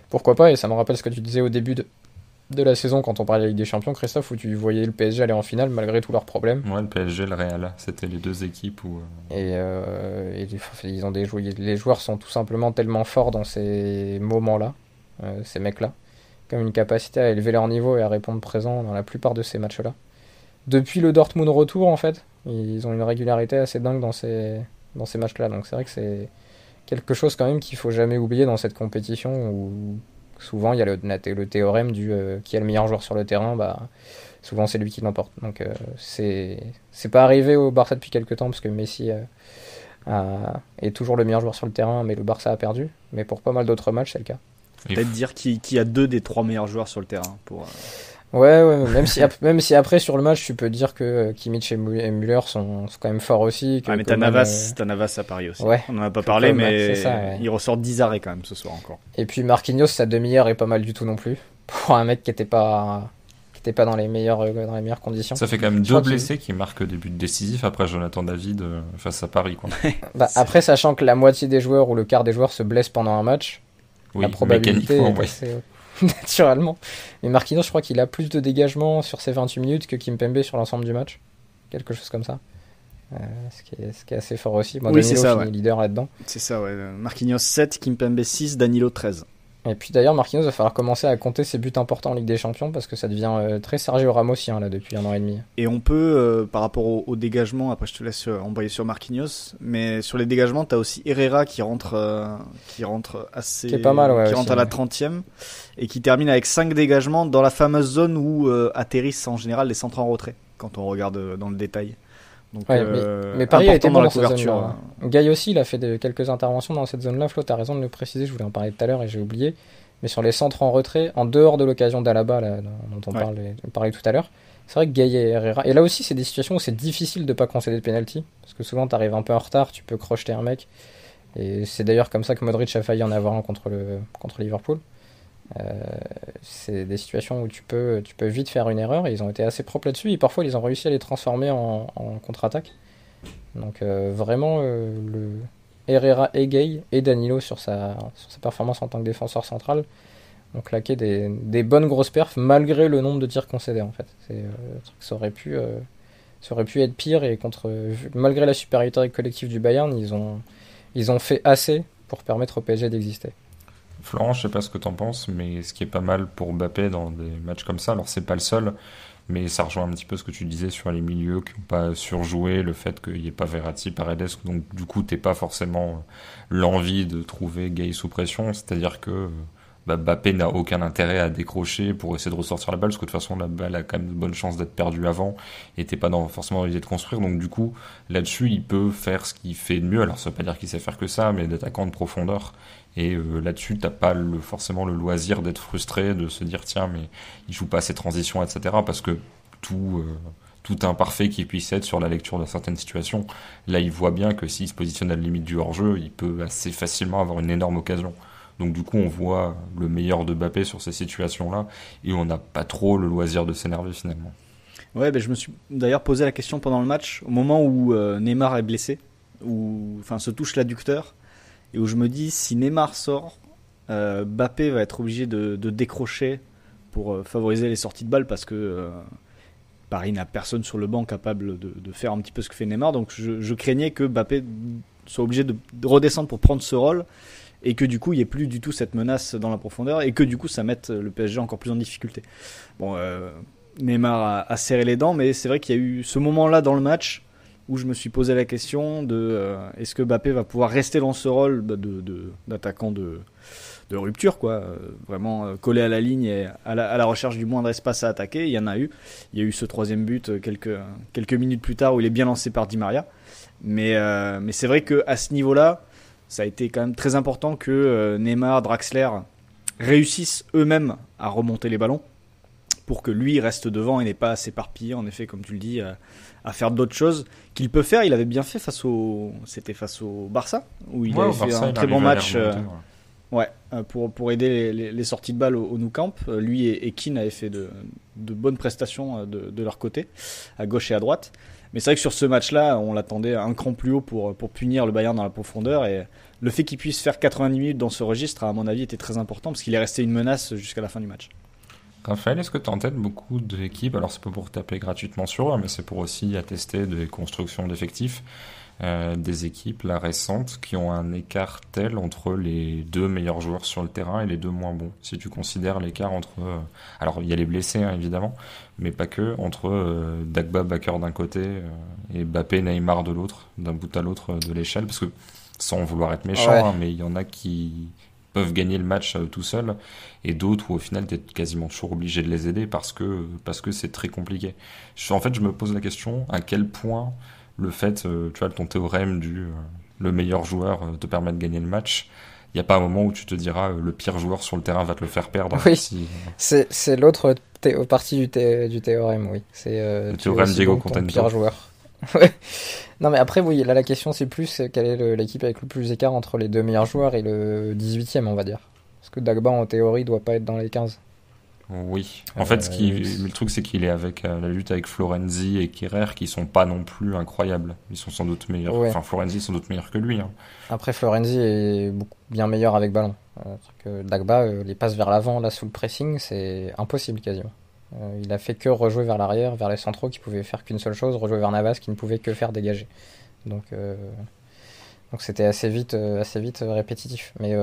pourquoi pas. Et ça me rappelle ce que tu disais au début de la saison quand on parlait de la Ligue des Champions, Christophe, où tu voyais le PSG aller en finale malgré tous leurs problèmes. Ouais, le PSG, le Real, c'était les deux équipes où... Et ils ont les joueurs sont tout simplement tellement forts dans ces moments-là, ces mecs-là, comme une capacité à élever leur niveau et à répondre présent dans la plupart de ces matchs-là. Depuis le Dortmund retour, en fait, ils ont une régularité assez dingue dans ces matchs-là. Donc c'est vrai que c'est quelque chose quand même qu'il faut jamais oublier dans cette compétition où souvent il y a le théorème du qui est le meilleur joueur sur le terrain, souvent c'est lui qui l'emporte. Donc c'est pas arrivé au Barça depuis quelques temps parce que Messi est toujours le meilleur joueur sur le terrain, mais le Barça a perdu. Mais pour pas mal d'autres matchs, c'est le cas. Peut-être dire qu'il y a 2 des 3 meilleurs joueurs sur le terrain pour. Ouais, même si après sur le match tu peux dire que Kimmich et Müller sont quand même forts aussi. Mais t'as Navas à Paris aussi. Ouais, on en a pas parlé, mais il ressort 10 arrêts quand même ce soir encore. Et puis Marquinhos, sa demi-heure est pas mal du tout non plus pour un mec qui était pas dans les meilleures conditions. Ça fait quand même 2 blessés qui marquent des buts décisifs après Jonathan David face à Paris, quoi. Après, sachant que la moitié des joueurs ou le quart des joueurs se blessent pendant un match, la probabilité est assez naturellement. Mais Marquinhos, je crois qu'il a plus de dégagement sur ces 28 minutes que Kimpembe sur l'ensemble du match. Quelque chose comme ça. Ce qui est assez fort aussi. Danilo finit leader là-dedans. C'est ça, ouais. Marquinhos 7, Kimpembe 6, Danilo 13. Et puis d'ailleurs, Marquinhos va falloir commencer à compter ses buts importants en Ligue des Champions parce que ça devient très Sergio Ramosien là depuis 1 an et demi. Et on peut, par rapport au dégagement, après je te laisse envoyer sur Marquinhos, mais sur les dégagements, t'as aussi Herrera qui rentre assez, qui est pas mal, ouais, qui aussi, rentre à la 30e et qui termine avec 5 dégagements dans la fameuse zone où atterrissent en général les centres en retrait quand on regarde dans le détail. Donc, ouais, mais Paris a été bon dans la dans cette couverture. zone-là. Gaï aussi, il a fait quelques interventions dans cette zone-là. Flo, t'as raison de le préciser, je voulais en parler tout à l'heure et j'ai oublié. Mais sur les centres en retrait, en dehors de l'occasion d'Alaba là, dont on parlait tout à l'heure, c'est vrai que Gaï et Herrera. Et là aussi, c'est des situations où c'est difficile de pas concéder de penalty parce que souvent t'arrives un peu en retard, tu peux crocheter un mec. Et c'est d'ailleurs comme ça que Modric a failli en avoir un contre Liverpool. C'est des situations où tu peux vite faire une erreur et ils ont été assez propres là-dessus et parfois ils ont réussi à les transformer en contre-attaque. Donc vraiment le Herrera et Gay et Danilo sur sa performance en tant que défenseur central ont claqué des bonnes grosses perfs malgré le nombre de tirs concédés en fait. Ça aurait pu être pire et malgré la supériorité collective du Bayern ils ont fait assez pour permettre au PSG d'exister. Florent, je sais pas ce que t'en penses, mais ce qui est pas mal pour Mbappé dans des matchs comme ça, alors c'est pas le seul, mais ça rejoint un petit peu ce que tu disais sur les milieux qui n'ont pas surjoué, le fait qu'il n'y ait pas Verratti, Paredes, donc du coup t'es pas forcément l'envie de trouver Gay sous pression, c'est-à-dire que Mbappé n'a aucun intérêt à décrocher pour essayer de ressortir la balle, parce que de toute façon la balle a quand même de bonnes chances d'être perdue avant, et t'es pas forcément dans l'idée de construire, donc du coup là-dessus il peut faire ce qu'il fait de mieux, alors ça veut pas dire qu'il sait faire que ça, mais d'attaquant de profondeur, et là-dessus t'as pas forcément le loisir d'être frustré, de se dire tiens mais il joue pas ses transitions, etc., parce que tout imparfait qui puisse être sur la lecture de certaines situations, là il voit bien que s'il se positionne à la limite du hors-jeu, il peut assez facilement avoir une énorme occasion. Donc du coup, on voit le meilleur de Mbappé sur ces situations-là et on n'a pas trop le loisir de s'énerver finalement. Ouais, je me suis d'ailleurs posé la question pendant le match, au moment où Neymar est blessé, se touche l'adducteur, et où je me dis, si Neymar sort, Mbappé va être obligé de décrocher pour favoriser les sorties de balles parce que Paris n'a personne sur le banc capable de faire un petit peu ce que fait Neymar. Donc je craignais que Mbappé soit obligé de redescendre pour prendre ce rôle et que du coup il n'y ait plus du tout cette menace dans la profondeur et que du coup ça mette le PSG encore plus en difficulté. Bon, Neymar a serré les dents, mais c'est vrai qu'il y a eu ce moment-là dans le match où je me suis posé la question de est-ce que Mbappé va pouvoir rester dans ce rôle d'attaquant de rupture, quoi, vraiment collé à la ligne et à la recherche du moindre espace à attaquer. Il y en a eu. Il y a eu ce troisième but quelques minutes plus tard où il est bien lancé par Di Maria. Mais c'est vrai qu'à ce niveau-là, ça a été quand même très important que Neymar, Draxler réussissent eux-mêmes à remonter les ballons pour que lui reste devant et n'ait pas à s'éparpiller, en effet, comme tu le dis, à faire d'autres choses qu'il peut faire. Il avait bien fait face au Barça, où il avait fait un très bon match. Pour aider les sorties de balles au Nou Camp. Lui et Keane avaient fait de bonnes prestations de leur côté, à gauche et à droite. Mais c'est vrai que sur ce match-là, on l'attendait un cran plus haut pour punir le Bayern dans la profondeur. Et le fait qu'il puisse faire 90 minutes dans ce registre, à mon avis, était très important parce qu'il est resté une menace jusqu'à la fin du match. Raphaël, est-ce que tu as en tête beaucoup d'équipes, alors c'est pas pour taper gratuitement sur eux, mais c'est pour aussi attester des constructions d'effectifs, des équipes là récentes qui ont un écart tel entre les deux meilleurs joueurs sur le terrain et les deux moins bons. Si tu considères l'écart entre, alors il y a les blessés hein, évidemment, mais pas que, entre Dagba, Bakker d'un côté et Mbappé, Neymar de l'autre, d'un bout à l'autre de l'échelle, parce que sans vouloir être méchant, hein, mais il y en a qui peuvent gagner le match tout seuls et d'autres où au final t'es quasiment toujours obligé de les aider parce que c'est très compliqué. En fait, je me pose la question à quel point le fait, tu vois, ton théorème du le meilleur joueur te permet de gagner le match, il n'y a pas un moment où tu te diras le pire joueur sur le terrain va te le faire perdre. Oui, c'est l'autre partie du théorème, oui. C'est le théorème Diego Contento. Pire joueur. Ouais. Non mais après oui, là la question c'est plus quelle est l'équipe avec le plus d'écart entre les deux meilleurs joueurs et le 18e on va dire. Parce que Dagba en théorie doit pas être dans les 15. Oui. En fait le truc c'est qu'il est avec la lutte avec Florenzi et Kerrer qui sont pas non plus incroyables. Ils sont sans doute meilleurs. Ouais. Enfin Florenzi est sans doute meilleur que lui. Hein. Après Florenzi est beaucoup bien meilleur avec ballon. Dagba les passes vers l'avant là sous le pressing c'est impossible quasiment. Il a fait que rejouer vers l'arrière, vers les centraux qui pouvaient faire qu'une seule chose, rejouer vers Navas qui ne pouvait que faire dégager. Donc Donc c'était assez vite répétitif. Mais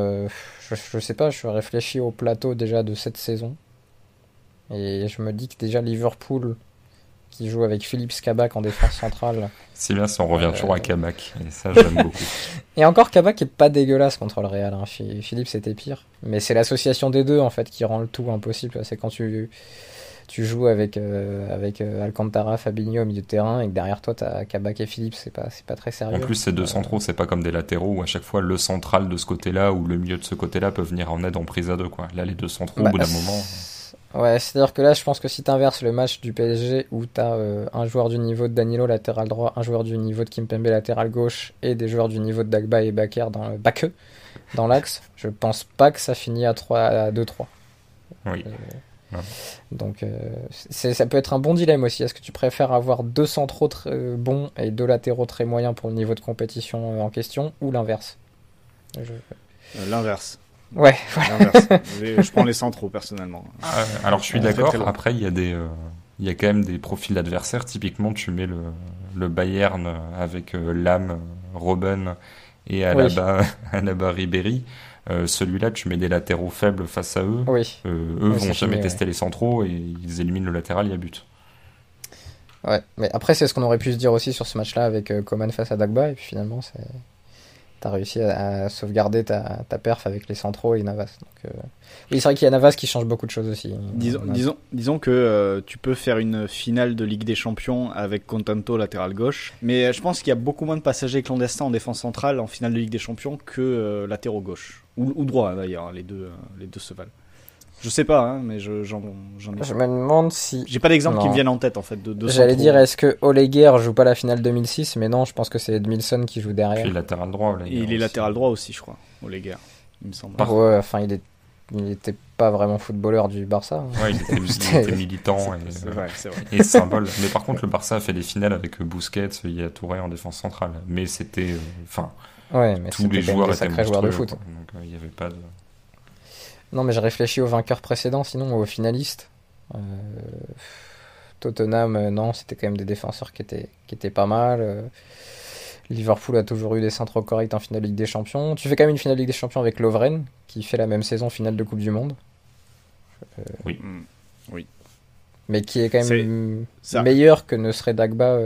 je sais pas, je réfléchis au plateau déjà de cette saison. Et je me dis que déjà Liverpool, qui joue avec Philippe Kabak en défense centrale. C'est bien si on revient toujours à Kabak, et ça j'aime beaucoup. Et encore Kabak est pas dégueulasse contre le Real, hein. Philippe c'était pire. Mais c'est l'association des deux en fait qui rend le tout impossible. C'est quand tu joues avec Alcantara, Fabinho au milieu de terrain et que derrière toi t'as Kabak et Philippe, c'est pas très sérieux. En plus ces deux centraux, c'est pas comme des latéraux où à chaque fois le central de ce côté-là ou le milieu de ce côté-là peut venir en aide en prise à deux, quoi. Là les deux centraux au bout d'un moment... Ouais, c'est-à-dire que là, je pense que si t'inverses le match du PSG où t'as un joueur du niveau de Danilo latéral droit, un joueur du niveau de Kimpembe latéral gauche et des joueurs du niveau de Dagba et Baker dans l'axe, je pense pas que ça finit à 2-3. Oui. Donc ça peut être un bon dilemme aussi. Est-ce que tu préfères avoir deux centraux très bons et deux latéraux très moyens pour le niveau de compétition en question, ou l'inverse? L'inverse. Ouais, voilà. Je prends les centraux personnellement. Alors je suis d'accord. Après il y a quand même des profils d'adversaires. Typiquement tu mets le Bayern avec Lam, Robben et Alaba Ribéry. Celui-là tu mets des latéraux faibles face à eux. Oui. Eux vont jamais tester les centraux et ils éliminent le latéral, il y a but. Ouais, mais après c'est ce qu'on aurait pu se dire aussi sur ce match-là avec Coman face à Dagba, et puis finalement t'as réussi à sauvegarder ta perf avec les centraux et Navas. Donc, oui, c'est vrai qu'il y a Navas qui change beaucoup de choses aussi. Disons que tu peux faire une finale de Ligue des Champions avec Contanto latéral gauche, mais je pense qu'il y a beaucoup moins de passagers clandestins en défense centrale en finale de Ligue des Champions que latéraux gauche ou droit, hein, d'ailleurs. Les deux se valent. Je sais pas, hein, mais j'en ai. Je me demande si. J'ai pas d'exemple qui me viennent en tête en fait. J'allais dire, est-ce que Oleguer joue pas la finale 2006? Mais non, je pense que c'est Edmilson qui joue derrière. Puis latéral droit. Il est latéral droit aussi, je crois. Oleguer, il me semble. Ouais, enfin, il était pas vraiment footballeur du Barça. Hein. Ouais, il était militant c'est vrai. Et symbole. Mais par contre, le Barça a fait des finales avec Busquets, Yaya Touré en défense centrale. Mais c'était, ouais, mais tous les joueurs des étaient sacrés joueurs de foot. Quoi. Donc il y avait pas de. Non, mais j'ai réfléchi aux vainqueurs précédents, sinon aux finalistes. Tottenham, non, c'était quand même des défenseurs qui étaient pas mal. Liverpool a toujours eu des centraux corrects en finale Ligue des Champions. Tu fais quand même une finale Ligue des Champions avec Lovren, qui fait la même saison finale de Coupe du Monde. Oui. Mais qui est quand même meilleur que ne serait Dagba,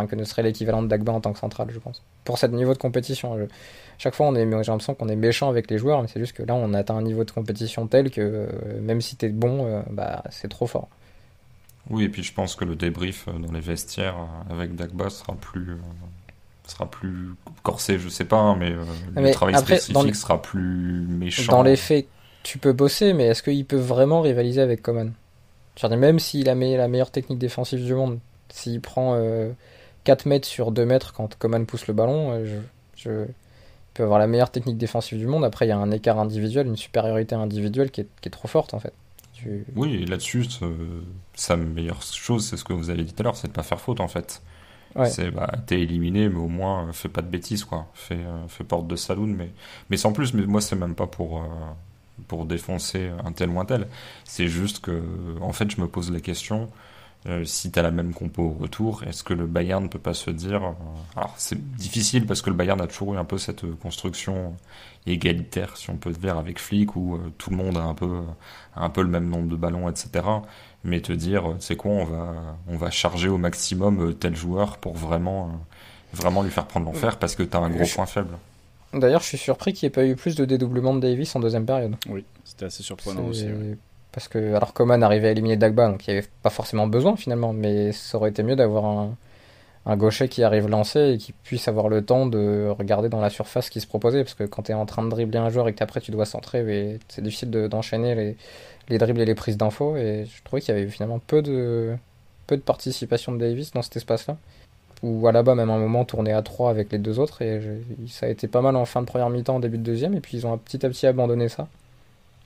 que ne serait l'équivalent de Dagba en tant que central, je pense. Pour ce niveau de compétition. Chaque fois, j'ai l'impression qu'on est méchant avec les joueurs, mais c'est juste que là, on atteint un niveau de compétition tel que même si t'es bon, c'est trop fort. Oui, et puis je pense que le débrief dans les vestiaires avec Dagba sera plus corsé, je sais pas, hein, mais le travail spécifique sera plus méchant. Dans les faits, tu peux bosser, mais est-ce qu'il peut vraiment rivaliser avec Coman? Même s'il a la meilleure technique défensive du monde, s'il prend 4 mètres sur 2 mètres quand Coman pousse le ballon, il peut avoir la meilleure technique défensive du monde. Après, il y a un écart individuel, une supériorité individuelle qui est trop forte en fait. Oui, et là-dessus, sa meilleure chose, c'est ce que vous avez dit tout à l'heure, c'est de pas faire faute en fait. Ouais. T'es éliminé, mais au moins fais pas de bêtises, quoi. Fais porte de saloon, mais sans plus. Mais moi, c'est même pas pour défoncer un tel ou un tel. C'est juste que, en fait, je me pose la question, si t'as la même compo au retour, est-ce que le Bayern ne peut pas se dire... alors, c'est difficile parce que le Bayern a toujours eu un peu cette construction égalitaire, si on peut dire, avec Flick, où tout le monde a un peu le même nombre de ballons, etc. Mais te dire, c'est quoi, on va charger au maximum tel joueur pour vraiment lui faire prendre l'enfer parce que t'as un gros point faible. D'ailleurs, je suis surpris qu'il n'y ait pas eu plus de dédoublement de Davis en deuxième période. Oui, c'était assez surprenant aussi. Ouais. Parce que, alors Coman arrivait à éliminer Dagba, donc il n'y avait pas forcément besoin finalement, mais ça aurait été mieux d'avoir un gaucher qui arrive lancé et qui puisse avoir le temps de regarder dans la surface ce qui se proposait, parce que quand tu es en train de dribbler un joueur et qu'après tu dois centrer, c'est difficile d'enchaîner les dribbles et les prises d'infos, et je trouvais qu'il y avait finalement peu de participation de Davis dans cet espace-là. Ou à là-bas, même un moment, tourné à 3 avec les deux autres, et ça a été pas mal en fin de première mi-temps, en début de deuxième, et puis ils ont petit à petit abandonné ça.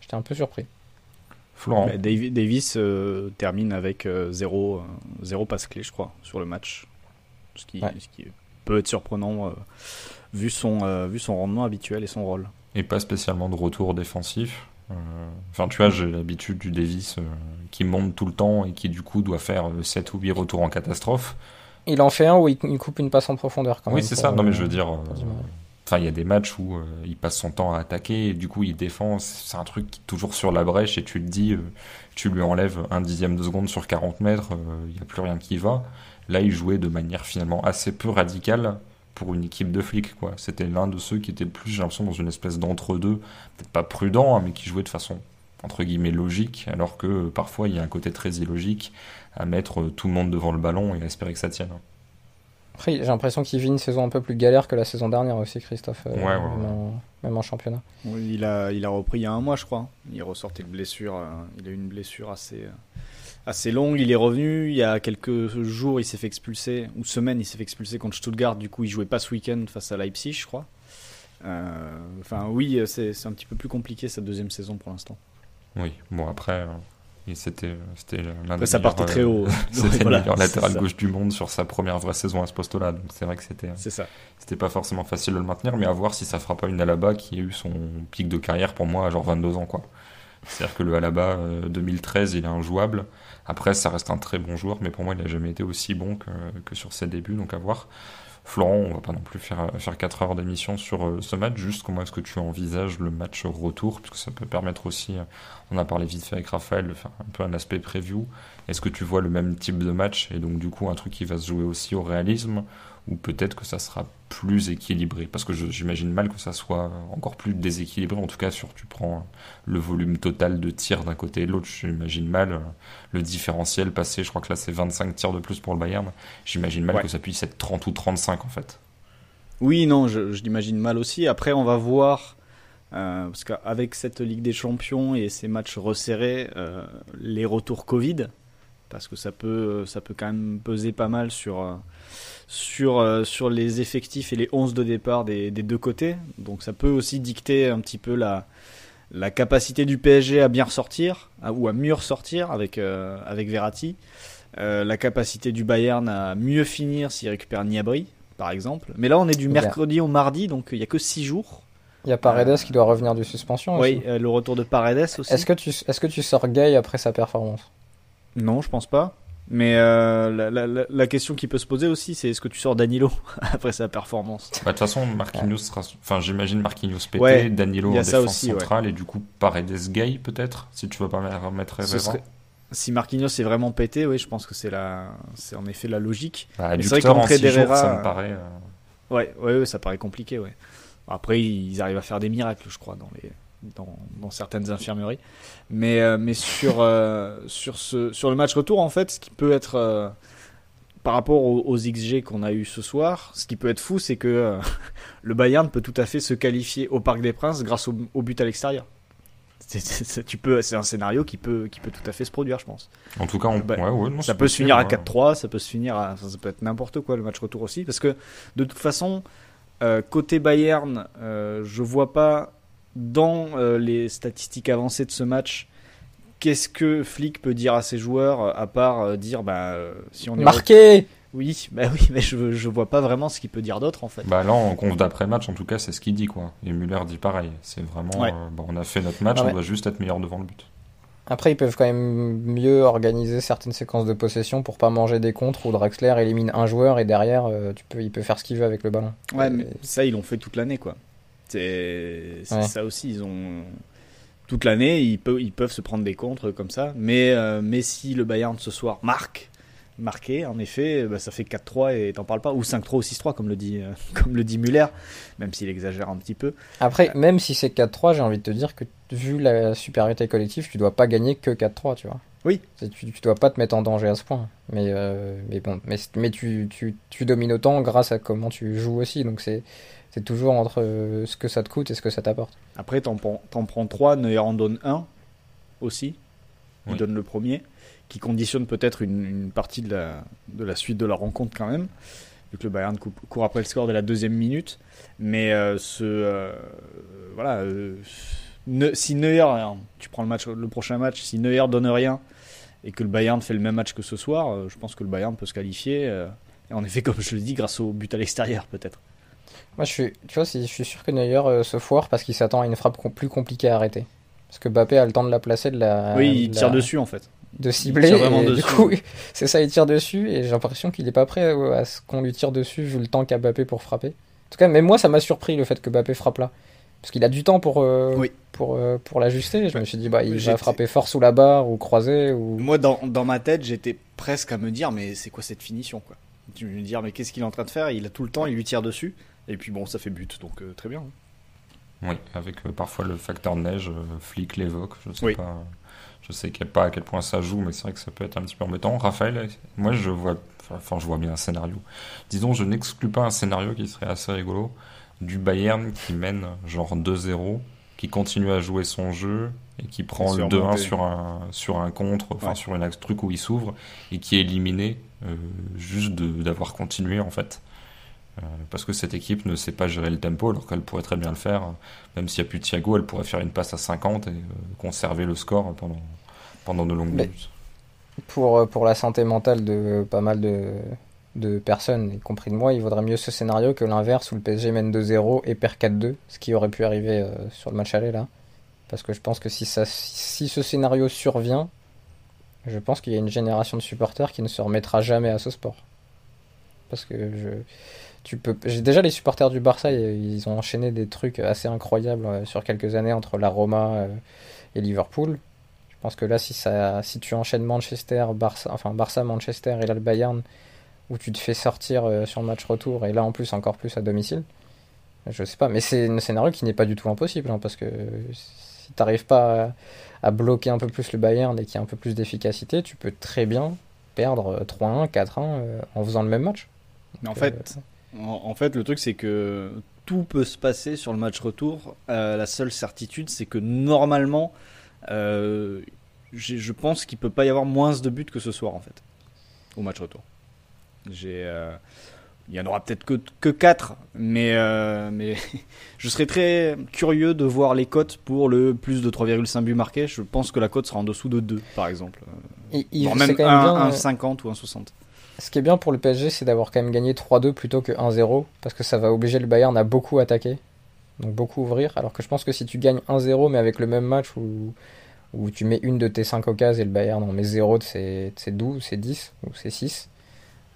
J'étais un peu surpris. Florent. Davis termine avec 0 passe clé, je crois, sur le match. Ce qui peut être surprenant vu son rendement habituel et son rôle. Et pas spécialement de retour défensif. Tu vois, j'ai l'habitude du Davis qui monte tout le temps et qui du coup doit faire 7 ou 8 retours en catastrophe. Il en fait un où il coupe une passe en profondeur quand même. Oui, c'est ça. Non, mais je veux dire... Enfin, il y a des matchs où il passe son temps à attaquer et du coup il défend. C'est un truc qui est toujours sur la brèche et tu te dis, tu lui enlèves 1/10 de seconde sur 40 mètres, il n'y a plus rien qui va. Là, il jouait de manière finalement assez peu radicale pour une équipe de flics, quoi. C'était l'un de ceux qui était le plus, j'ai l'impression, dans une espèce d'entre-deux, peut-être pas prudent, hein, mais qui jouait de façon entre guillemets logique, alors que parfois il y a un côté très illogique à mettre tout le monde devant le ballon et à espérer que ça tienne. Après, j'ai l'impression qu'il vit une saison un peu plus galère que la saison dernière aussi, Christophe, même en championnat. Oui, il a repris il y a un mois, je crois. Il ressortait de blessure. Il a eu une blessure assez longue. Il est revenu. Il y a quelques jours, il s'est fait expulser, ou semaines, il s'est fait expulser contre Stuttgart. Du coup, il jouait pas ce week-end face à Leipzig, je crois. Oui, c'est un petit peu plus compliqué cette deuxième saison pour l'instant. Oui, bon après, c'était l'un des ça partait très haut. C'était le meilleur latéral gauche du monde sur sa première vraie saison à ce poste-là. Donc c'est vrai que c'était pas forcément facile de le maintenir, mais à voir si ça fera pas une Alaba qui a eu son pic de carrière pour moi à genre 22 ans, quoi. C'est-à-dire que le Alaba 2013, il est injouable. Après, ça reste un très bon joueur, mais pour moi, il n'a jamais été aussi bon que sur ses débuts, donc à voir. Florent, on va pas non plus faire 4 heures d'émission sur ce match, juste comment est-ce que tu envisages le match retour, puisque ça peut permettre aussi, on a parlé vite fait avec Raphaël, de faire un peu un aspect preview. Est-ce que tu vois le même type de match, et donc du coup un truc qui va se jouer aussi au réalisme, ou peut-être que ça sera plus équilibré, parce que j'imagine mal que ça soit encore plus déséquilibré, en tout cas tu prends le volume total de tirs d'un côté et de l'autre, j'imagine mal le différentiel passer, je crois que là c'est 25 tirs de plus pour le Bayern, j'imagine mal que ça puisse être 30 ou 35 en fait. Oui, non, je l'imagine mal aussi. Après on va voir, parce qu'avec cette Ligue des Champions et ces matchs resserrés, les retours Covid, parce que ça peut quand même peser pas mal sur les effectifs et les 11 de départ des deux côtés. Donc ça peut aussi dicter un petit peu la capacité du PSG à bien ressortir, ou à mieux ressortir avec Verratti. La capacité du Bayern à mieux finir s'il récupère Gnabry, par exemple. Mais là, on est du mercredi au mardi, donc il n'y a que 6 jours. Il y a Paredes qui doit revenir de suspension aussi. Oui, le retour de Paredes aussi. Est-ce que tu sors Gay après sa performance ? Non, je pense pas. Mais la question qui peut se poser aussi, c'est est-ce que tu sors Danilo après sa performance ? De toute façon, Marquinhos sera... Enfin, j'imagine Marquinhos pété, Danilo en défense aussi, centrale, et du coup Paredes Gay peut-être, si tu veux pas mettre Herrera. Si Marquinhos est vraiment pété, oui, je pense que c'est en effet la logique. C'est vrai que l'entrée d'Herrera, ça me paraît... Ouais, ça paraît compliqué, ouais. Après, ils arrivent à faire des miracles, je crois, dans certaines infirmeries. Mais sur le match retour, en fait, ce qui peut être, par rapport aux XG qu'on a eu ce soir, ce qui peut être fou, c'est que le Bayern peut tout à fait se qualifier au Parc des Princes grâce au but à l'extérieur. C'est un scénario qui peut tout à fait se produire, je pense. En tout cas, ça peut se finir à 4-3, ça peut se finir ça peut être n'importe quoi le match retour aussi, parce que de toute façon, côté Bayern, je vois pas dans les statistiques avancées de ce match qu'est-ce que Flick peut dire à ses joueurs à part dire si on est marqué. Oui, mais je vois pas vraiment ce qu'il peut dire d'autre en fait. Là en conf d'après-match en tout cas c'est ce qu'il dit quoi. Et Müller dit pareil, c'est vraiment on a fait notre match, on doit juste être meilleur devant le but. Après ils peuvent quand même mieux organiser certaines séquences de possession pour pas manger des contres où Draxler élimine un joueur et derrière il peut faire ce qu'il veut avec le ballon. Ouais, mais ça ils l'ont fait toute l'année quoi. C'est ça aussi, ils ont toute l'année ils peuvent se prendre des contres comme ça, mais si le Bayern ce soir marqué, en effet, ça fait 4-3 et t'en parles pas, ou 5-3 ou 6-3 comme le dit Müller, même s'il exagère un petit peu. Après, même si c'est 4-3, j'ai envie de te dire que vu la supériorité collective, tu dois pas gagner que 4-3, tu vois. Oui. Tu dois pas te mettre en danger à ce point. Mais tu domines autant grâce à comment tu joues aussi, donc c'est toujours entre ce que ça te coûte et ce que ça t'apporte. Après, t'en prends 3, Neuer en donne 1 aussi. Il donne le premier, qui conditionne peut-être une partie de la suite de la rencontre quand même, vu que le Bayern court après le score de la deuxième minute. Mais si Neuer, tu prends le prochain match, si Neuer donne rien et que le Bayern fait le même match que ce soir, je pense que le Bayern peut se qualifier. Et en effet, comme je le dis, grâce au but à l'extérieur peut-être. Moi, je suis sûr que Neuer se foire parce qu'il s'attend à une frappe plus compliquée à arrêter. Parce que Mbappé a le temps de la placer, il tire dessus en fait. De cibler, et du coup, c'est ça, il tire dessus, et j'ai l'impression qu'il est pas prêt à ce qu'on lui tire dessus vu le temps qu'a Mbappé pour frapper. tout cas, même moi, ça m'a surpris le fait que Mbappé frappe là. Parce qu'il a du temps pour l'ajuster. Je me suis dit, il va frapper fort sous la barre ou croiser. Ou... Moi, dans ma tête, j'étais presque à me dire, mais c'est quoi cette finition, quoi. Tu me dire, mais qu'est-ce qu'il est en train de faire? Il a tout le temps, il lui tire dessus. Et puis bon, ça fait but, donc très bien. Oui, avec parfois le facteur neige, Flick l'évoque, je sais pas. Je sais pas à quel point ça joue, mais c'est vrai que ça peut être un petit peu embêtant. Raphaël, moi je vois bien un scénario. Disons, je n'exclus pas un scénario qui serait assez rigolo, du Bayern qui mène genre 2-0, qui continue à jouer son jeu et qui prend le 2-1 sur un contre, sur un truc où il s'ouvre et qui est éliminé juste d'avoir continué en fait. Parce que cette équipe ne sait pas gérer le tempo alors qu'elle pourrait très bien le faire. Même s'il n'y a plus Thiago, elle pourrait faire une passe à 50 et conserver le score pendant de longues minutes. Pour la santé mentale de pas mal de personnes, y compris de moi, il vaudrait mieux ce scénario que l'inverse où le PSG mène 2-0 et perd 4-2, ce qui aurait pu arriver sur le match aller là. Parce que je pense que si ce scénario survient, je pense qu'il y a une génération de supporters qui ne se remettra jamais à ce sport. Parce que déjà les supporters du Barça, ils ont enchaîné des trucs assez incroyables sur quelques années entre la Roma et Liverpool. Je pense que là, si tu enchaînes Barça, Manchester et là le Bayern, où tu te fais sortir sur le match retour, et là en plus encore plus à domicile, je sais pas, mais c'est un scénario qui n'est pas du tout impossible, parce que si t'arrives pas à bloquer un peu plus le Bayern et qu'il y a un peu plus d'efficacité, tu peux très bien perdre 3-1, 4-1 en faisant le même match. Mais en fait, le truc, c'est que tout peut se passer sur le match retour. La seule certitude, c'est que normalement, je pense qu'il peut pas y avoir moins de buts que ce soir, en fait, au match retour. Il y en aura peut-être que 4, mais je serais très curieux de voir les cotes pour le plus de 3,5 buts marqués. Je pense que la cote sera en dessous de 2, par exemple. Voire même 1,50 ou 1,60. Ce qui est bien pour le PSG, c'est d'avoir quand même gagné 3-2 plutôt que 1-0, parce que ça va obliger le Bayern à beaucoup attaquer, donc beaucoup ouvrir, alors que je pense que si tu gagnes 1-0 mais avec le même match où tu mets une de tes 5 occasions et le Bayern en met 0 de ses 12, ses 10 ou ses 6,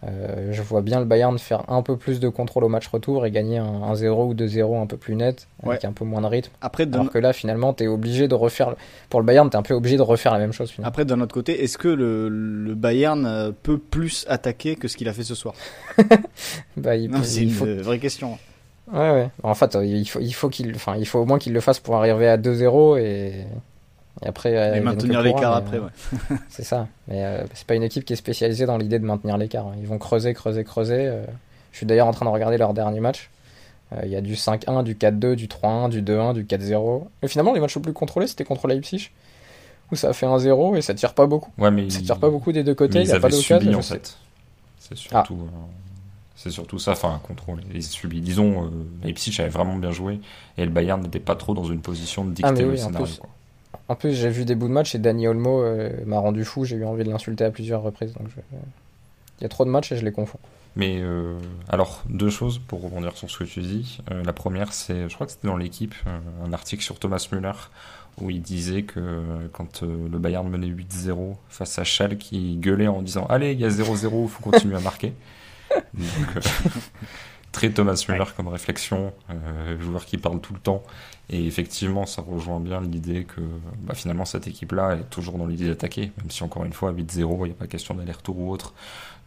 je vois bien le Bayern faire un peu plus de contrôle au match retour et gagner un 0 ou 2-0 un peu plus net, avec un peu moins de rythme. Alors que là, finalement, t'es obligé de refaire... Pour le Bayern, t'es un peu obligé de refaire la même chose. Finalement. Après, d'un autre côté, est-ce que le Bayern peut plus attaquer que ce qu'il a fait ce soir? C'est une vraie question. Ouais. En fait, il faut au moins qu'il le fasse pour arriver à 2-0 et après... Et maintenir l'écart après, c'est ça. Mais c'est pas une équipe qui est spécialisée dans l'idée de maintenir l'écart. Ils vont creuser. Je suis d'ailleurs en train de regarder leur dernier match. Il y a du 5-1, du 4-2, du 3-1, du 2-1, du 4-0. Et finalement, les matchs les plus contrôlés, c'était contre Leipzig, où ça a fait 1-0 et ça tire pas beaucoup. Ouais, mais ça tire pas beaucoup des deux côtés. Il n'y a pas d'occasion. En fait. C'est surtout ça, un contrôle. Ils subissent. Disons, Leipzig avait vraiment bien joué et le Bayern n'était pas trop dans une position de dicter le scénario. En plus, j'ai vu des bouts de match et Dani Olmo m'a rendu fou. J'ai eu envie de l'insulter à plusieurs reprises. Donc il y a trop de matchs et je les confonds. Mais alors, deux choses pour rebondir sur ce que tu dis. La première, je crois que c'était dans l'équipe, un article sur Thomas Müller où il disait que quand le Bayern menait 8-0 face à Schalke, il gueulait en disant « Allez, il y a 0-0, il faut continuer à marquer ». Donc, très Thomas Müller comme réflexion, joueur qui parle tout le temps. Et effectivement, ça rejoint bien l'idée que finalement cette équipe-là est toujours dans l'idée d'attaquer, même si encore une fois, à 8-0, il n'y a pas question d'aller-retour ou autre.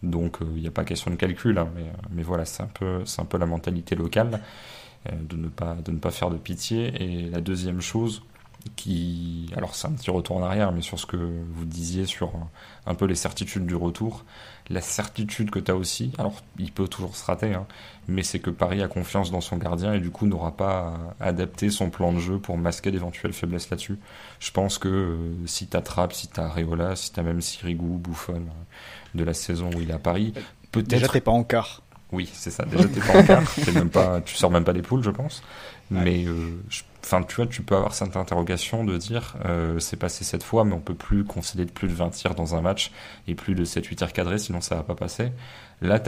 Donc il n'y a pas question de calcul, hein, mais voilà, c'est un peu la mentalité locale de ne pas faire de pitié. Et la deuxième chose, alors c'est un petit retour en arrière, mais sur ce que vous disiez sur un peu les certitudes du retour, la certitude que tu as aussi, alors il peut toujours se rater, hein, mais c'est que Paris a confiance dans son gardien et du coup n'aura pas à adapter son plan de jeu pour masquer d'éventuelles faiblesses là-dessus. Je pense que si tu attrapes, si tu as Areola, si tu as même Sirigu, Buffon de la saison où il est à Paris, peut-être... Déjà t'es pas en quart. Oui, c'est ça, déjà t'es pas en quart, tu sors même pas des poules, je pense. Ouais. Mais Enfin, tu vois, tu peux avoir cette interrogation de dire c'est passé 7 fois, mais on peut plus concéder de plus de 20 tirs dans un match et plus de 7-8 tirs cadrés, sinon ça va pas passer. Là,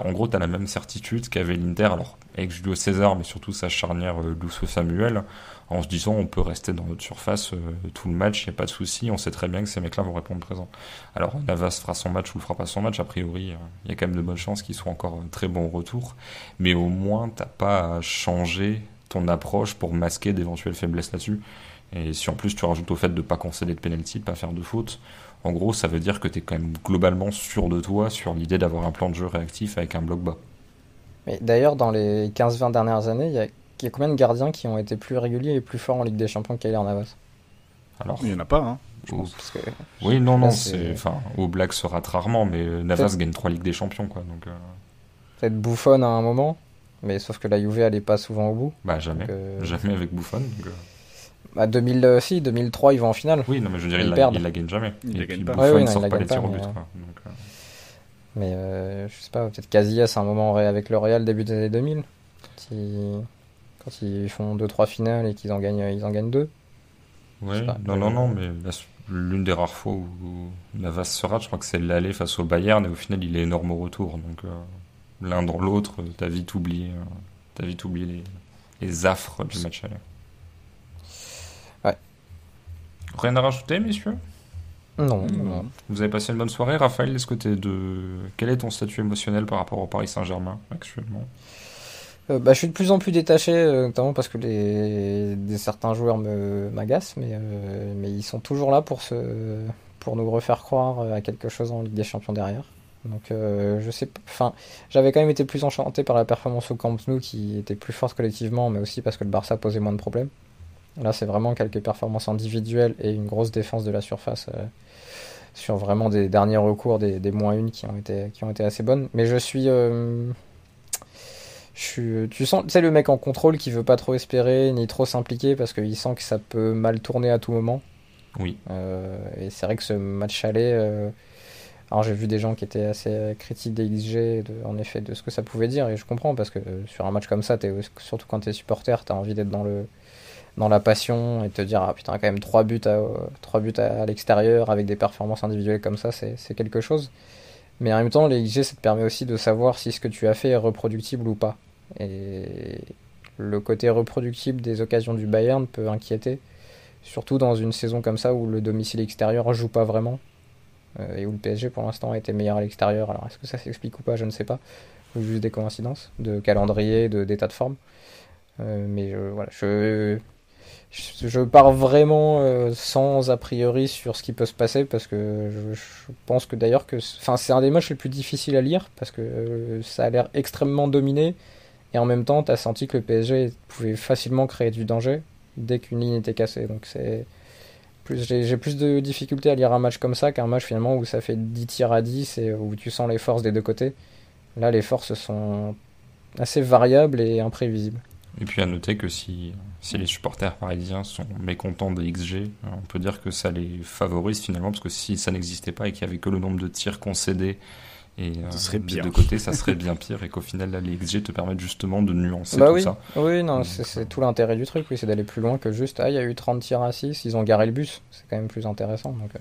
en gros, t'as la même certitude qu'avait l'Inter, alors avec Julio César, mais surtout sa charnière Lucio Samuel, en se disant on peut rester dans notre surface tout le match, il n'y a pas de souci, on sait très bien que ces mecs-là vont répondre présent. Alors Navas fera son match ou le fera pas son match, a priori, il y a quand même de bonnes chances qu'il soit encore très bon au retour, mais au moins t'as pas à changer ton approche pour masquer d'éventuelles faiblesses là-dessus. Et si en plus tu rajoutes au fait de pas concéder de penalty, de pas faire de faute, en gros ça veut dire que t'es quand même globalement sûr de toi sur l'idée d'avoir un plan de jeu réactif avec un bloc bas. Mais d'ailleurs, dans les 15-20 dernières années, il y a combien de gardiens qui ont été plus réguliers et plus forts en Ligue des Champions qu'Keylor Navas? Alors, Il n'y en a pas, hein. Parce que oui, non, là, enfin, Oblak se rate rarement, mais Navas gagne 3 Ligues des Champions, quoi. Donc, peut-être Buffon à un moment, mais sauf que la Juve allait pas souvent au bout. bah jamais, Donc, jamais avec Buffon. Donc, Bah 2003 ils vont en finale. oui, non, mais je veux dire, Ils il perdent. la gagne jamais. Il Et la puis gagne pas. Buffon Ouais, ne non, sort il la pas les gagne tirs pas, au but, mais, quoi. Donc, Mais je sais pas, peut-être Casillas à un moment avec le Real début des années 2000, quand ils font 2-3 finales et qu'ils en gagnent 2. ouais, pas, non, mais l'une des rares fois où Navas se rate, je crois que c'est l'aller face au Bayern, et au final, il est énorme au retour. Donc, l'un dans l'autre, t'as vite oublié les affres du match aller. Ouais. Rien à rajouter, messieurs? Non, non. Vous avez passé une bonne soirée, Raphaël? Quel est ton statut émotionnel par rapport au Paris Saint-Germain actuellement? Bah, je suis de plus en plus détaché, notamment parce que certains joueurs m'agacent, mais ils sont toujours là pour nous refaire croire à quelque chose en Ligue des Champions derrière. Donc je sais pas, enfin, j'avais quand même été plus enchanté par la performance au Camp Nou qui était plus forte collectivement, mais aussi parce que le Barça posait moins de problèmes. Là, c'est vraiment quelques performances individuelles et une grosse défense de la surface sur vraiment des derniers recours, des -1 qui ont été assez bonnes. Mais tu sens, tu sais, le mec en contrôle qui veut pas trop espérer ni trop s'impliquer parce qu'il sent que ça peut mal tourner à tout moment. Oui. Et c'est vrai que ce match aller, alors j'ai vu des gens qui étaient assez critiques des XG, en effet, de ce que ça pouvait dire, et je comprends parce que sur un match comme ça, surtout quand t'es supporter, t'as envie d'être dans la passion et te dire ah putain, quand même 3 buts à l'extérieur avec des performances individuelles comme ça, c'est quelque chose. Mais en même temps, les XG, ça te permet aussi de savoir si ce que tu as fait est reproductible ou pas. Et le côté reproductible des occasions du Bayern peut inquiéter, surtout dans une saison comme ça où le domicile extérieur joue pas vraiment, et où le PSG pour l'instant a été meilleur à l'extérieur. Alors est-ce que ça s'explique ou pas, je ne sais pas, ou juste des coïncidences de calendrier, d'état de forme. Mais voilà, je pars vraiment sans a priori sur ce qui peut se passer parce que je pense que d'ailleurs c'est un des matchs les plus difficiles à lire parce que ça a l'air extrêmement dominé et en même temps t'as senti que le PSG pouvait facilement créer du danger dès qu'une ligne était cassée. Donc j'ai plus de difficultés à lire un match comme ça qu'un match finalement où ça fait 10 tirs à 10 et où tu sens les forces des deux côtés. Là les forces sont assez variables et imprévisibles. Et puis à noter que si les supporters parisiens sont mécontents de XG, on peut dire que ça les favorise finalement, parce que si ça n'existait pas et qu'il n'y avait que le nombre de tirs concédés et des deux côtés, ça serait bien pire, et qu'au final là, les XG te permettent justement de nuancer tout ça. Oui, non, c'est tout l'intérêt du truc, oui, c'est d'aller plus loin que juste il y a eu 30 tirs à 6, ils ont garé le bus, c'est quand même plus intéressant, donc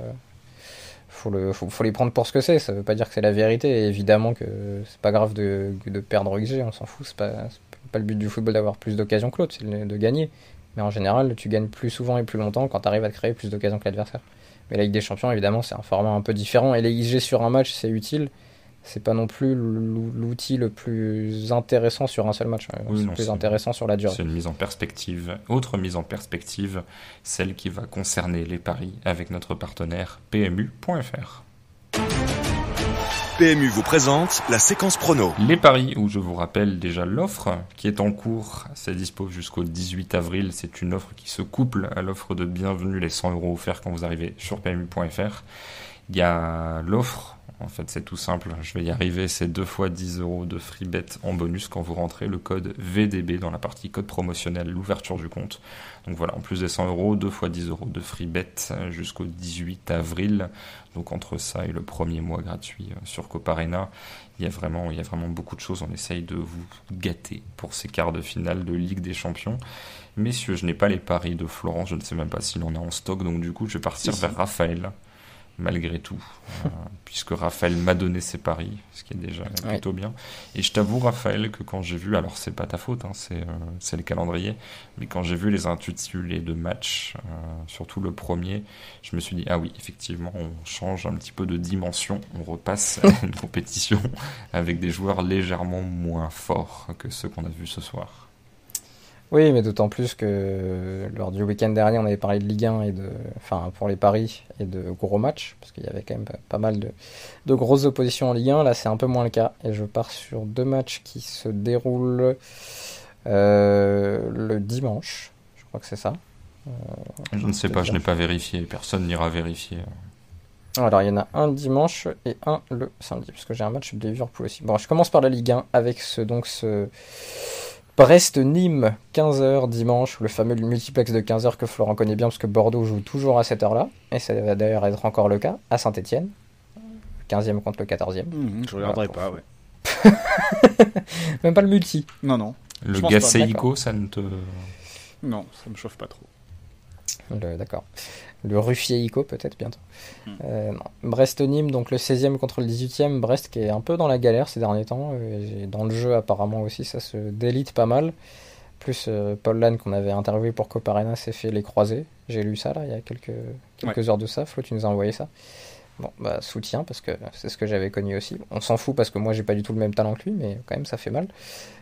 faut les prendre pour ce que c'est, ça veut pas dire que c'est la vérité, et évidemment que c'est pas grave de perdre XG, on s'en fout, c'est pas le but du football d'avoir plus d'occasions que l'autre, c'est de gagner. Mais en général, tu gagnes plus souvent et plus longtemps quand tu arrives à te créer plus d'occasions que l'adversaire. Mais la Ligue des Champions, évidemment, c'est un format un peu différent. Et les XG sur un match, c'est utile. C'est pas non plus l'outil le plus intéressant sur un seul match. C'est plus intéressant sur la durée. C'est une mise en perspective. Autre mise en perspective, celle qui va concerner les paris avec notre partenaire PMU.fr. PMU vous présente la séquence prono. Les paris, où je vous rappelle déjà l'offre qui est en cours, c'est dispo jusqu'au 18 avril. C'est une offre qui se couple à l'offre de bienvenue, les 100 € offerts quand vous arrivez sur PMU.fr. Il y a l'offre En fait, c'est tout simple. Je vais y arriver. C'est 2 fois 10 € de free bet en bonus quand vous rentrez le code VDB dans la partie code promotionnel, l'ouverture du compte. Donc voilà, en plus des 100 €, 2 fois 10 € de free bet jusqu'au 18 avril. Donc entre ça et le premier mois gratuit sur Coparena, il y a vraiment beaucoup de choses. On essaye de vous gâter pour ces quarts de finale de Ligue des Champions. Messieurs, je n'ai pas les paris de Florent, je ne sais même pas s'il en a en stock, donc du coup je vais partir vers Raphaël. Malgré tout, puisque Raphaël m'a donné ses paris, ce qui est déjà plutôt bien. Et je t'avoue, Raphaël, que quand j'ai vu, alors c'est pas ta faute, c'est le calendrier, mais quand j'ai vu les intitulés de match, surtout le premier, je me suis dit, ah oui, effectivement, on change un petit peu de dimension, on repasse à une compétition avec des joueurs légèrement moins forts que ceux qu'on a vus ce soir. Oui, mais d'autant plus que lors du week-end dernier, on avait parlé de Ligue 1 pour les paris et de gros matchs, parce qu'il y avait quand même pas mal de grosses oppositions en Ligue 1. Là, c'est un peu moins le cas, et je pars sur 2 matchs qui se déroulent le dimanche. Je crois que c'est ça. Je ne sais pas, je n'ai pas vérifié. Personne n'ira vérifier. Alors, il y en a un dimanche et un le samedi, parce que j'ai un match de Liverpool aussi. Bon, je commence par la Ligue 1 avec ce Brest-Nîmes, 15h dimanche, le fameux multiplex de 15h que Florent connaît bien parce que Bordeaux joue toujours à cette heure-là, et ça va d'ailleurs être encore le cas, à Saint-Etienne, 15e contre le 14e. Je regarderai pas, ouais. Même pas le multi. Non. Le Gasseïco, ça ne te... Non, ça me chauffe pas trop. D'accord. Le Ruffier-Ico peut-être bientôt. Non. Brest-Nîmes, donc le 16e contre le 18e. Brest qui est un peu dans la galère ces derniers temps. Et dans le jeu apparemment aussi ça se délite pas mal. Plus Paul Lannes qu'on avait interviewé pour Coparena s'est fait les croisés. J'ai lu ça là il y a quelques heures de ça. Flo, tu nous as envoyé ça. Bon, bah soutien parce que c'est ce que j'avais connu aussi. On s'en fout parce que moi j'ai pas du tout le même talent que lui, mais quand même ça fait mal.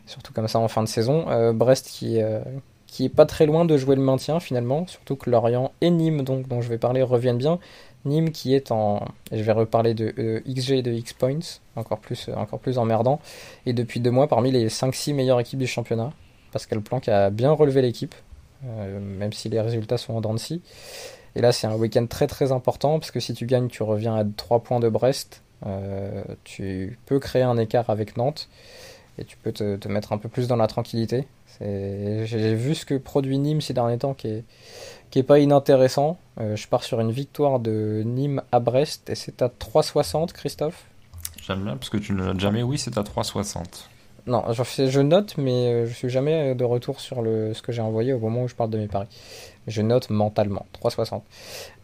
Surtout comme ça en fin de saison. Brest qui est pas très loin de jouer le maintien finalement, surtout que Lorient et Nîmes, donc, dont je vais parler, reviennent bien. Nîmes qui est je vais reparler de XG et de X-Points, encore plus emmerdant, et depuis 2 mois parmi les 5-6 meilleures équipes du championnat. Pascal Planck a bien relevé l'équipe, même si les résultats sont en dents de scie. Et là c'est un week-end très très important, parce que si tu gagnes, tu reviens à 3 points de Brest, tu peux créer un écart avec Nantes, et tu peux te mettre un peu plus dans la tranquillité. J'ai vu ce que produit Nîmes ces derniers temps qui est pas inintéressant. Je pars sur une victoire de Nîmes à Brest et c'est à 3,60, Christophe. J'aime bien parce que tu ne notes jamais. Oui, c'est à 3,60. Non, je note, mais je suis jamais de retour sur ce que j'ai envoyé au moment où je parle de mes paris. Je note mentalement, 3,60.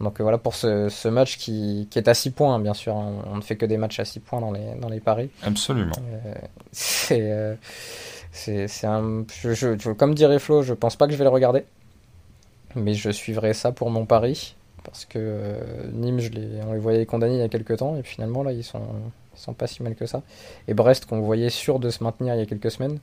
Donc voilà pour ce match qui est à 6 points, hein, bien sûr. Hein. On ne fait que des matchs à 6 points dans les paris. Absolument. Comme dirait Flo, je pense pas que je vais le regarder, mais je suivrai ça pour mon pari parce que Nîmes, on les voyait condamnés il y a quelques temps et puis finalement là ils sont pas si mal que ça. Et Brest qu'on voyait sûr de se maintenir il y a quelques semaines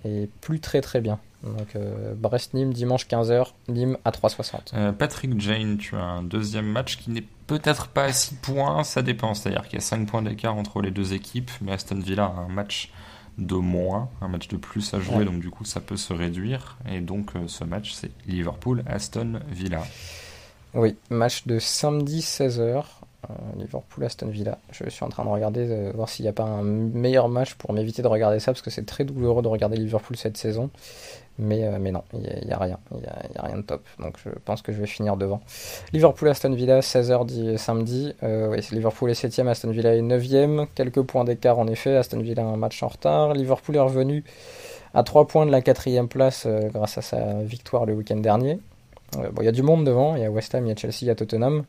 est plus très très bien. Donc Brest-Nîmes dimanche 15h, Nîmes à 3,60. Patrick Jane, tu as un deuxième match qui n'est peut-être pas à 6 points, ça dépend, c'est-à-dire qu'il y a 5 points d'écart entre les deux équipes, mais Aston Villa a un match de moins, un match de plus à jouer, donc du coup ça peut se réduire, et donc ce match c'est Liverpool-Aston Villa. Oui, match de samedi 16h, Liverpool-Aston Villa. Je suis en train de regarder, voir s'il n'y a pas un meilleur match pour m'éviter de regarder ça, parce que c'est très douloureux de regarder Liverpool cette saison, mais non, il n'y a rien, il y a rien de top, donc je pense que je vais finir devant. Liverpool-Aston Villa, 16h samedi, oui, Liverpool est 7ème, Aston Villa est 9ème, quelques points d'écart en effet, Aston Villa a un match en retard, Liverpool est revenu à 3 points de la 4ème place grâce à sa victoire le week-end dernier. Bon, il y a du monde devant, il y a West Ham, il y a Chelsea, il y a Tottenham,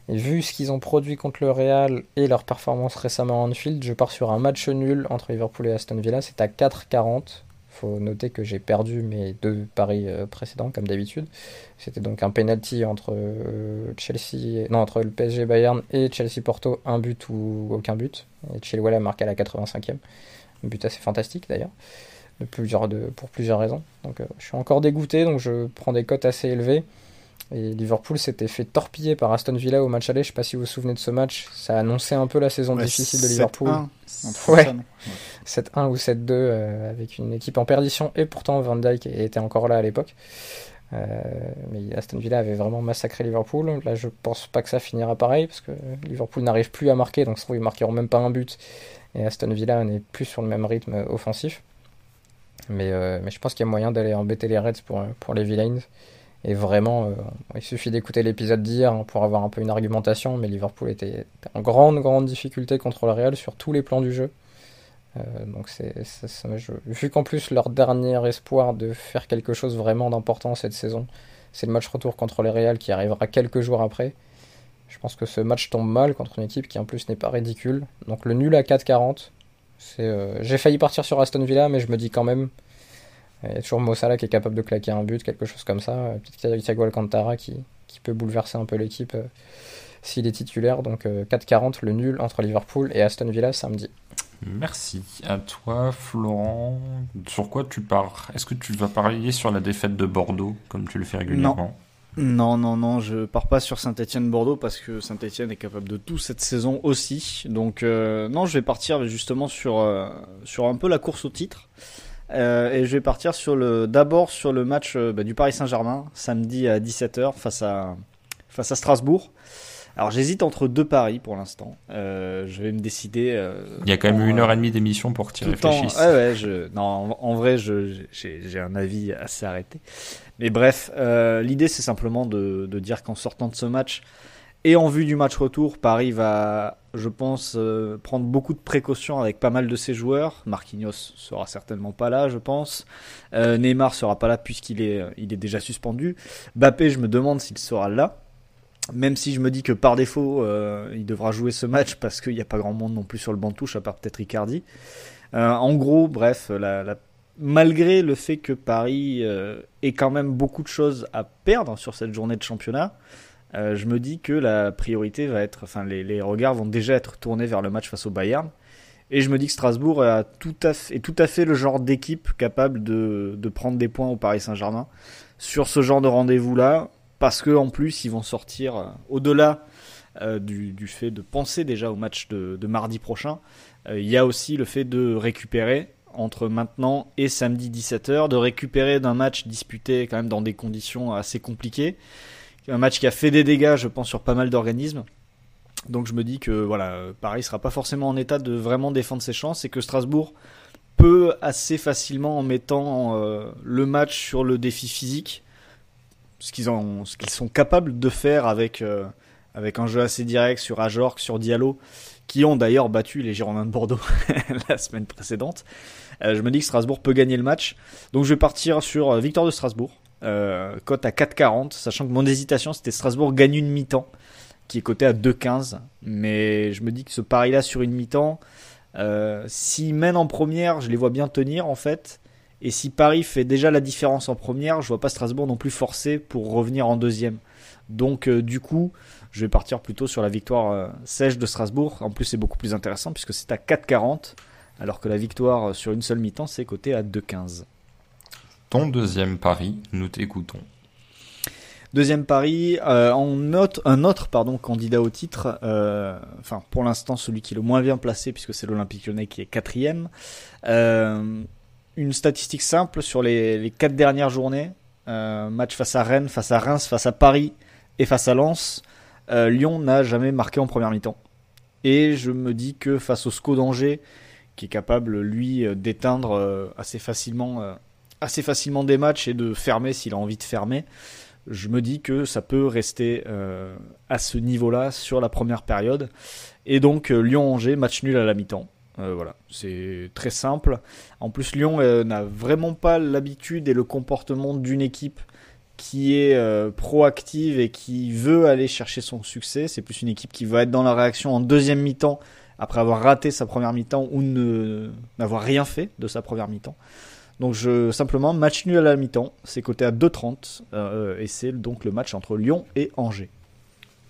et vu ce qu'ils ont produit contre le Real et leur performance récemment à Anfield, je pars sur un match nul entre Liverpool et Aston Villa, c'est à 4,40. Faut noter que j'ai perdu mes 2 paris précédents comme d'habitude. C'était donc un penalty entre entre le PSG Bayern et Chelsea Porto, un but ou aucun but. Et Chilwell a marqué à la 85e. Un but assez fantastique d'ailleurs, pour plusieurs raisons. Donc je suis encore dégoûté, donc je prends des cotes assez élevées. Et Liverpool s'était fait torpiller par Aston Villa au match aller. Je ne sais pas si vous vous souvenez de ce match. Ça a annoncé un peu la saison difficile de Liverpool. 7-1 ou 7-2 avec une équipe en perdition. Et pourtant Van Dijk était encore là à l'époque. Mais Aston Villa avait vraiment massacré Liverpool. Là, je pense pas que ça finira pareil, parce que Liverpool n'arrive plus à marquer, donc ça se trouve, ils marqueront même pas un but. Et Aston Villa n'est plus sur le même rythme offensif. Mais je pense qu'il y a moyen d'aller embêter les Reds pour les Villains. Et vraiment, il suffit d'écouter l'épisode d'hier pour avoir un peu une argumentation. Mais Liverpool était en grande difficulté contre le Real sur tous les plans du jeu. Donc vu qu'en plus leur dernier espoir de faire quelque chose vraiment d'important cette saison, c'est le match retour contre le Real qui arrivera quelques jours après. Je pense que ce match tombe mal contre une équipe qui en plus n'est pas ridicule. Donc le nul à 4,40. J'ai failli partir sur Aston Villa, mais je me dis quand même, il y a toujours Mo Salah qui est capable de claquer un but, quelque chose comme ça. Peut-être Thiago Alcantara qui peut bouleverser un peu l'équipe s'il est titulaire. Donc 4,40 le nul entre Liverpool et Aston Villa samedi. Merci à toi, Florent. Sur quoi tu pars? Est-ce que tu vas parier sur la défaite de Bordeaux, comme tu le fais régulièrement? Non, je pars pas sur Saint-Etienne-Bordeaux parce que Saint-Etienne est capable de tout cette saison aussi. Donc non, je vais partir justement sur un peu la course au titre. Et je vais partir d'abord sur le match du Paris Saint-Germain, samedi à 17h face à Strasbourg. Alors j'hésite entre deux paris pour l'instant. Je vais me décider. Il y a quand même 1h30 d'émission pour que tu réfléchisses. Non, en vrai, j'ai un avis assez arrêté. Mais bref, l'idée c'est simplement de dire qu'en sortant de ce match et en vue du match retour, Paris va, je pense, prendre beaucoup de précautions avec pas mal de ses joueurs. Marquinhos sera certainement pas là, je pense. Neymar sera pas là puisqu'il est déjà suspendu. Mbappé, je me demande s'il sera là. Même si je me dis que par défaut, il devra jouer ce match parce qu'il n'y a pas grand monde non plus sur le banc de touche, à part peut-être Icardi. En gros, bref, malgré le fait que Paris ait quand même beaucoup de choses à perdre sur cette journée de championnat, je me dis que la priorité va être, les regards vont déjà être tournés vers le match face au Bayern. Et je me dis que Strasbourg est tout à fait le genre d'équipe capable de prendre des points au Paris Saint-Germain sur ce genre de rendez-vous-là. Parce qu'en plus, ils vont sortir au-delà du fait de penser déjà au match de mardi prochain. Il y a aussi le fait de récupérer entre maintenant et samedi 17h, de récupérer d'un match disputé quand même dans des conditions assez compliquées. Un match qui a fait des dégâts, je pense, sur pas mal d'organismes. Donc je me dis que voilà, Paris sera pas forcément en état de vraiment défendre ses chances et que Strasbourg peut assez facilement, en mettant le match sur le défi physique, ce qu'ils sont capables de faire avec un jeu assez direct sur Ajorc, sur Diallo, qui ont d'ailleurs battu les Girondins de Bordeaux la semaine précédente. Je me dis que Strasbourg peut gagner le match. Donc je vais partir sur victoire de Strasbourg, cote à 4,40, sachant que mon hésitation c'était Strasbourg gagne une mi-temps, qui est coté à 2,15. Mais je me dis que ce pari-là sur une mi-temps, s'ils mènent en première, je les vois bien tenir en fait. Et si Paris fait déjà la différence en première, je vois pas Strasbourg non plus forcé pour revenir en deuxième. Donc du coup, je vais partir plutôt sur la victoire sèche de Strasbourg. En plus, c'est beaucoup plus intéressant puisque c'est à 4,40, alors que la victoire sur une seule mi-temps, c'est coté à 2,15. Ton deuxième pari, nous t'écoutons. Deuxième pari, un autre candidat au titre, pour l'instant celui qui est le moins bien placé puisque c'est l'Olympique Lyonnais qui est 4e. Une statistique simple sur les 4 dernières journées, match face à Rennes, face à Reims, face à Paris et face à Lens, Lyon n'a jamais marqué en première mi-temps. Et je me dis que face au SCO d'Angers, qui est capable lui d'éteindre assez facilement des matchs et de fermer s'il a envie de fermer, je me dis que ça peut rester à ce niveau-là sur la première période. Et donc Lyon-Angers, match nul à la mi-temps. Voilà, c'est très simple. En plus, Lyon n'a vraiment pas l'habitude et le comportement d'une équipe qui est proactive et qui veut aller chercher son succès. C'est plus une équipe qui va être dans la réaction en deuxième mi-temps après avoir raté sa première mi-temps ou n'avoir rien fait de sa première mi-temps. Donc simplement, match nul à la mi-temps, c'est coté à 2,30 et c'est donc le match entre Lyon et Angers.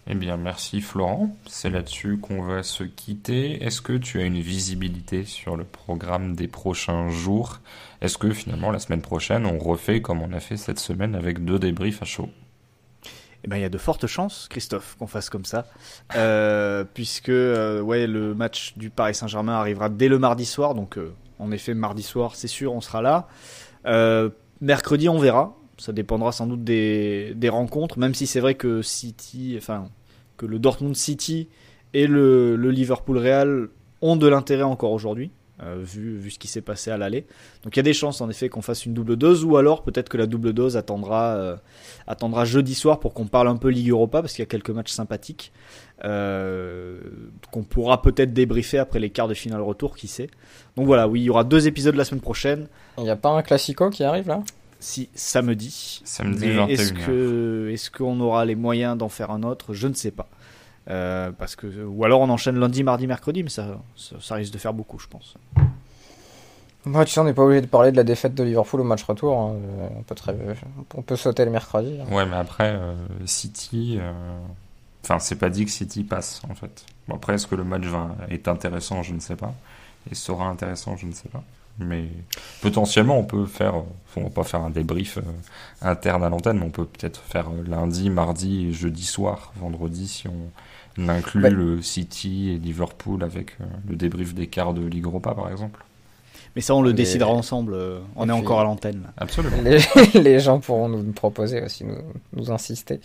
Eh bien, merci Florent. C'est là-dessus qu'on va se quitter. Est-ce que tu as une visibilité sur le programme des prochains jours? Est-ce que finalement, la semaine prochaine, on refait comme on a fait cette semaine avec 2 débriefs à chaud? Eh ben, il y a de fortes chances, Christophe, qu'on fasse comme ça, puisque le match du Paris Saint-Germain arrivera dès le mardi soir. Donc, en effet, mardi soir, c'est sûr, on sera là. Mercredi, on verra. Ça dépendra sans doute des rencontres, même si c'est vrai que que le Dortmund City et le Liverpool Real ont de l'intérêt encore aujourd'hui, vu ce qui s'est passé à l'aller. Donc il y a des chances en effet qu'on fasse une double dose, ou alors peut-être que la double dose attendra jeudi soir pour qu'on parle un peu Ligue Europa, parce qu'il y a quelques matchs sympathiques qu'on pourra peut-être débriefer après les quarts de finale retour, qui sait. Donc voilà, oui, il y aura 2 épisodes la semaine prochaine. Il n'y a pas un Classico qui arrive là ? Si, samedi. Samedi Mais 21h. est-ce qu'on aura les moyens d'en faire un autre ? Je ne sais pas. Ou alors on enchaîne lundi, mardi, mercredi, mais ça risque de faire beaucoup, je pense. Moi, tu sais, on n'est pas obligé de parler de la défaite de Liverpool au match retour. Hein. On peut sauter le mercredi. Hein. Ouais, mais après, City... Enfin, c'est pas dit que City passe, en fait. Bon, après, est-ce que le match est intéressant ? Je ne sais pas. Et sera intéressant, je ne sais pas. Mais potentiellement, on peut faire... on va pas faire un débrief interne à l'antenne, mais on peut peut-être faire lundi, mardi et jeudi soir, vendredi, si on inclut le City et Liverpool avec le débrief des quarts de Ligue Europa, par exemple. Mais ça, on le décidera ensemble. On est encore à l'antenne. Là. Absolument. Les gens pourront nous proposer aussi, nous inciter,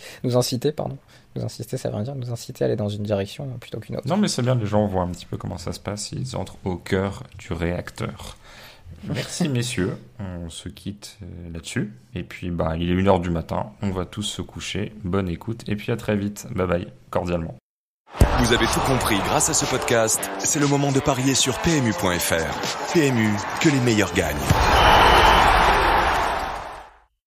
pardon. Nous inciter, ça veut dire nous inciter à aller dans une direction plutôt qu'une autre. Non, mais c'est bien, les gens voient un petit peu comment ça se passe. Ils entrent au cœur du réacteur. Merci, messieurs. On se quitte là-dessus. Et puis, il est 1h du matin. On va tous se coucher. Bonne écoute. Et puis, à très vite. Bye bye. Cordialement. Vous avez tout compris grâce à ce podcast. C'est le moment de parier sur PMU.fr. PMU, que les meilleurs gagnent.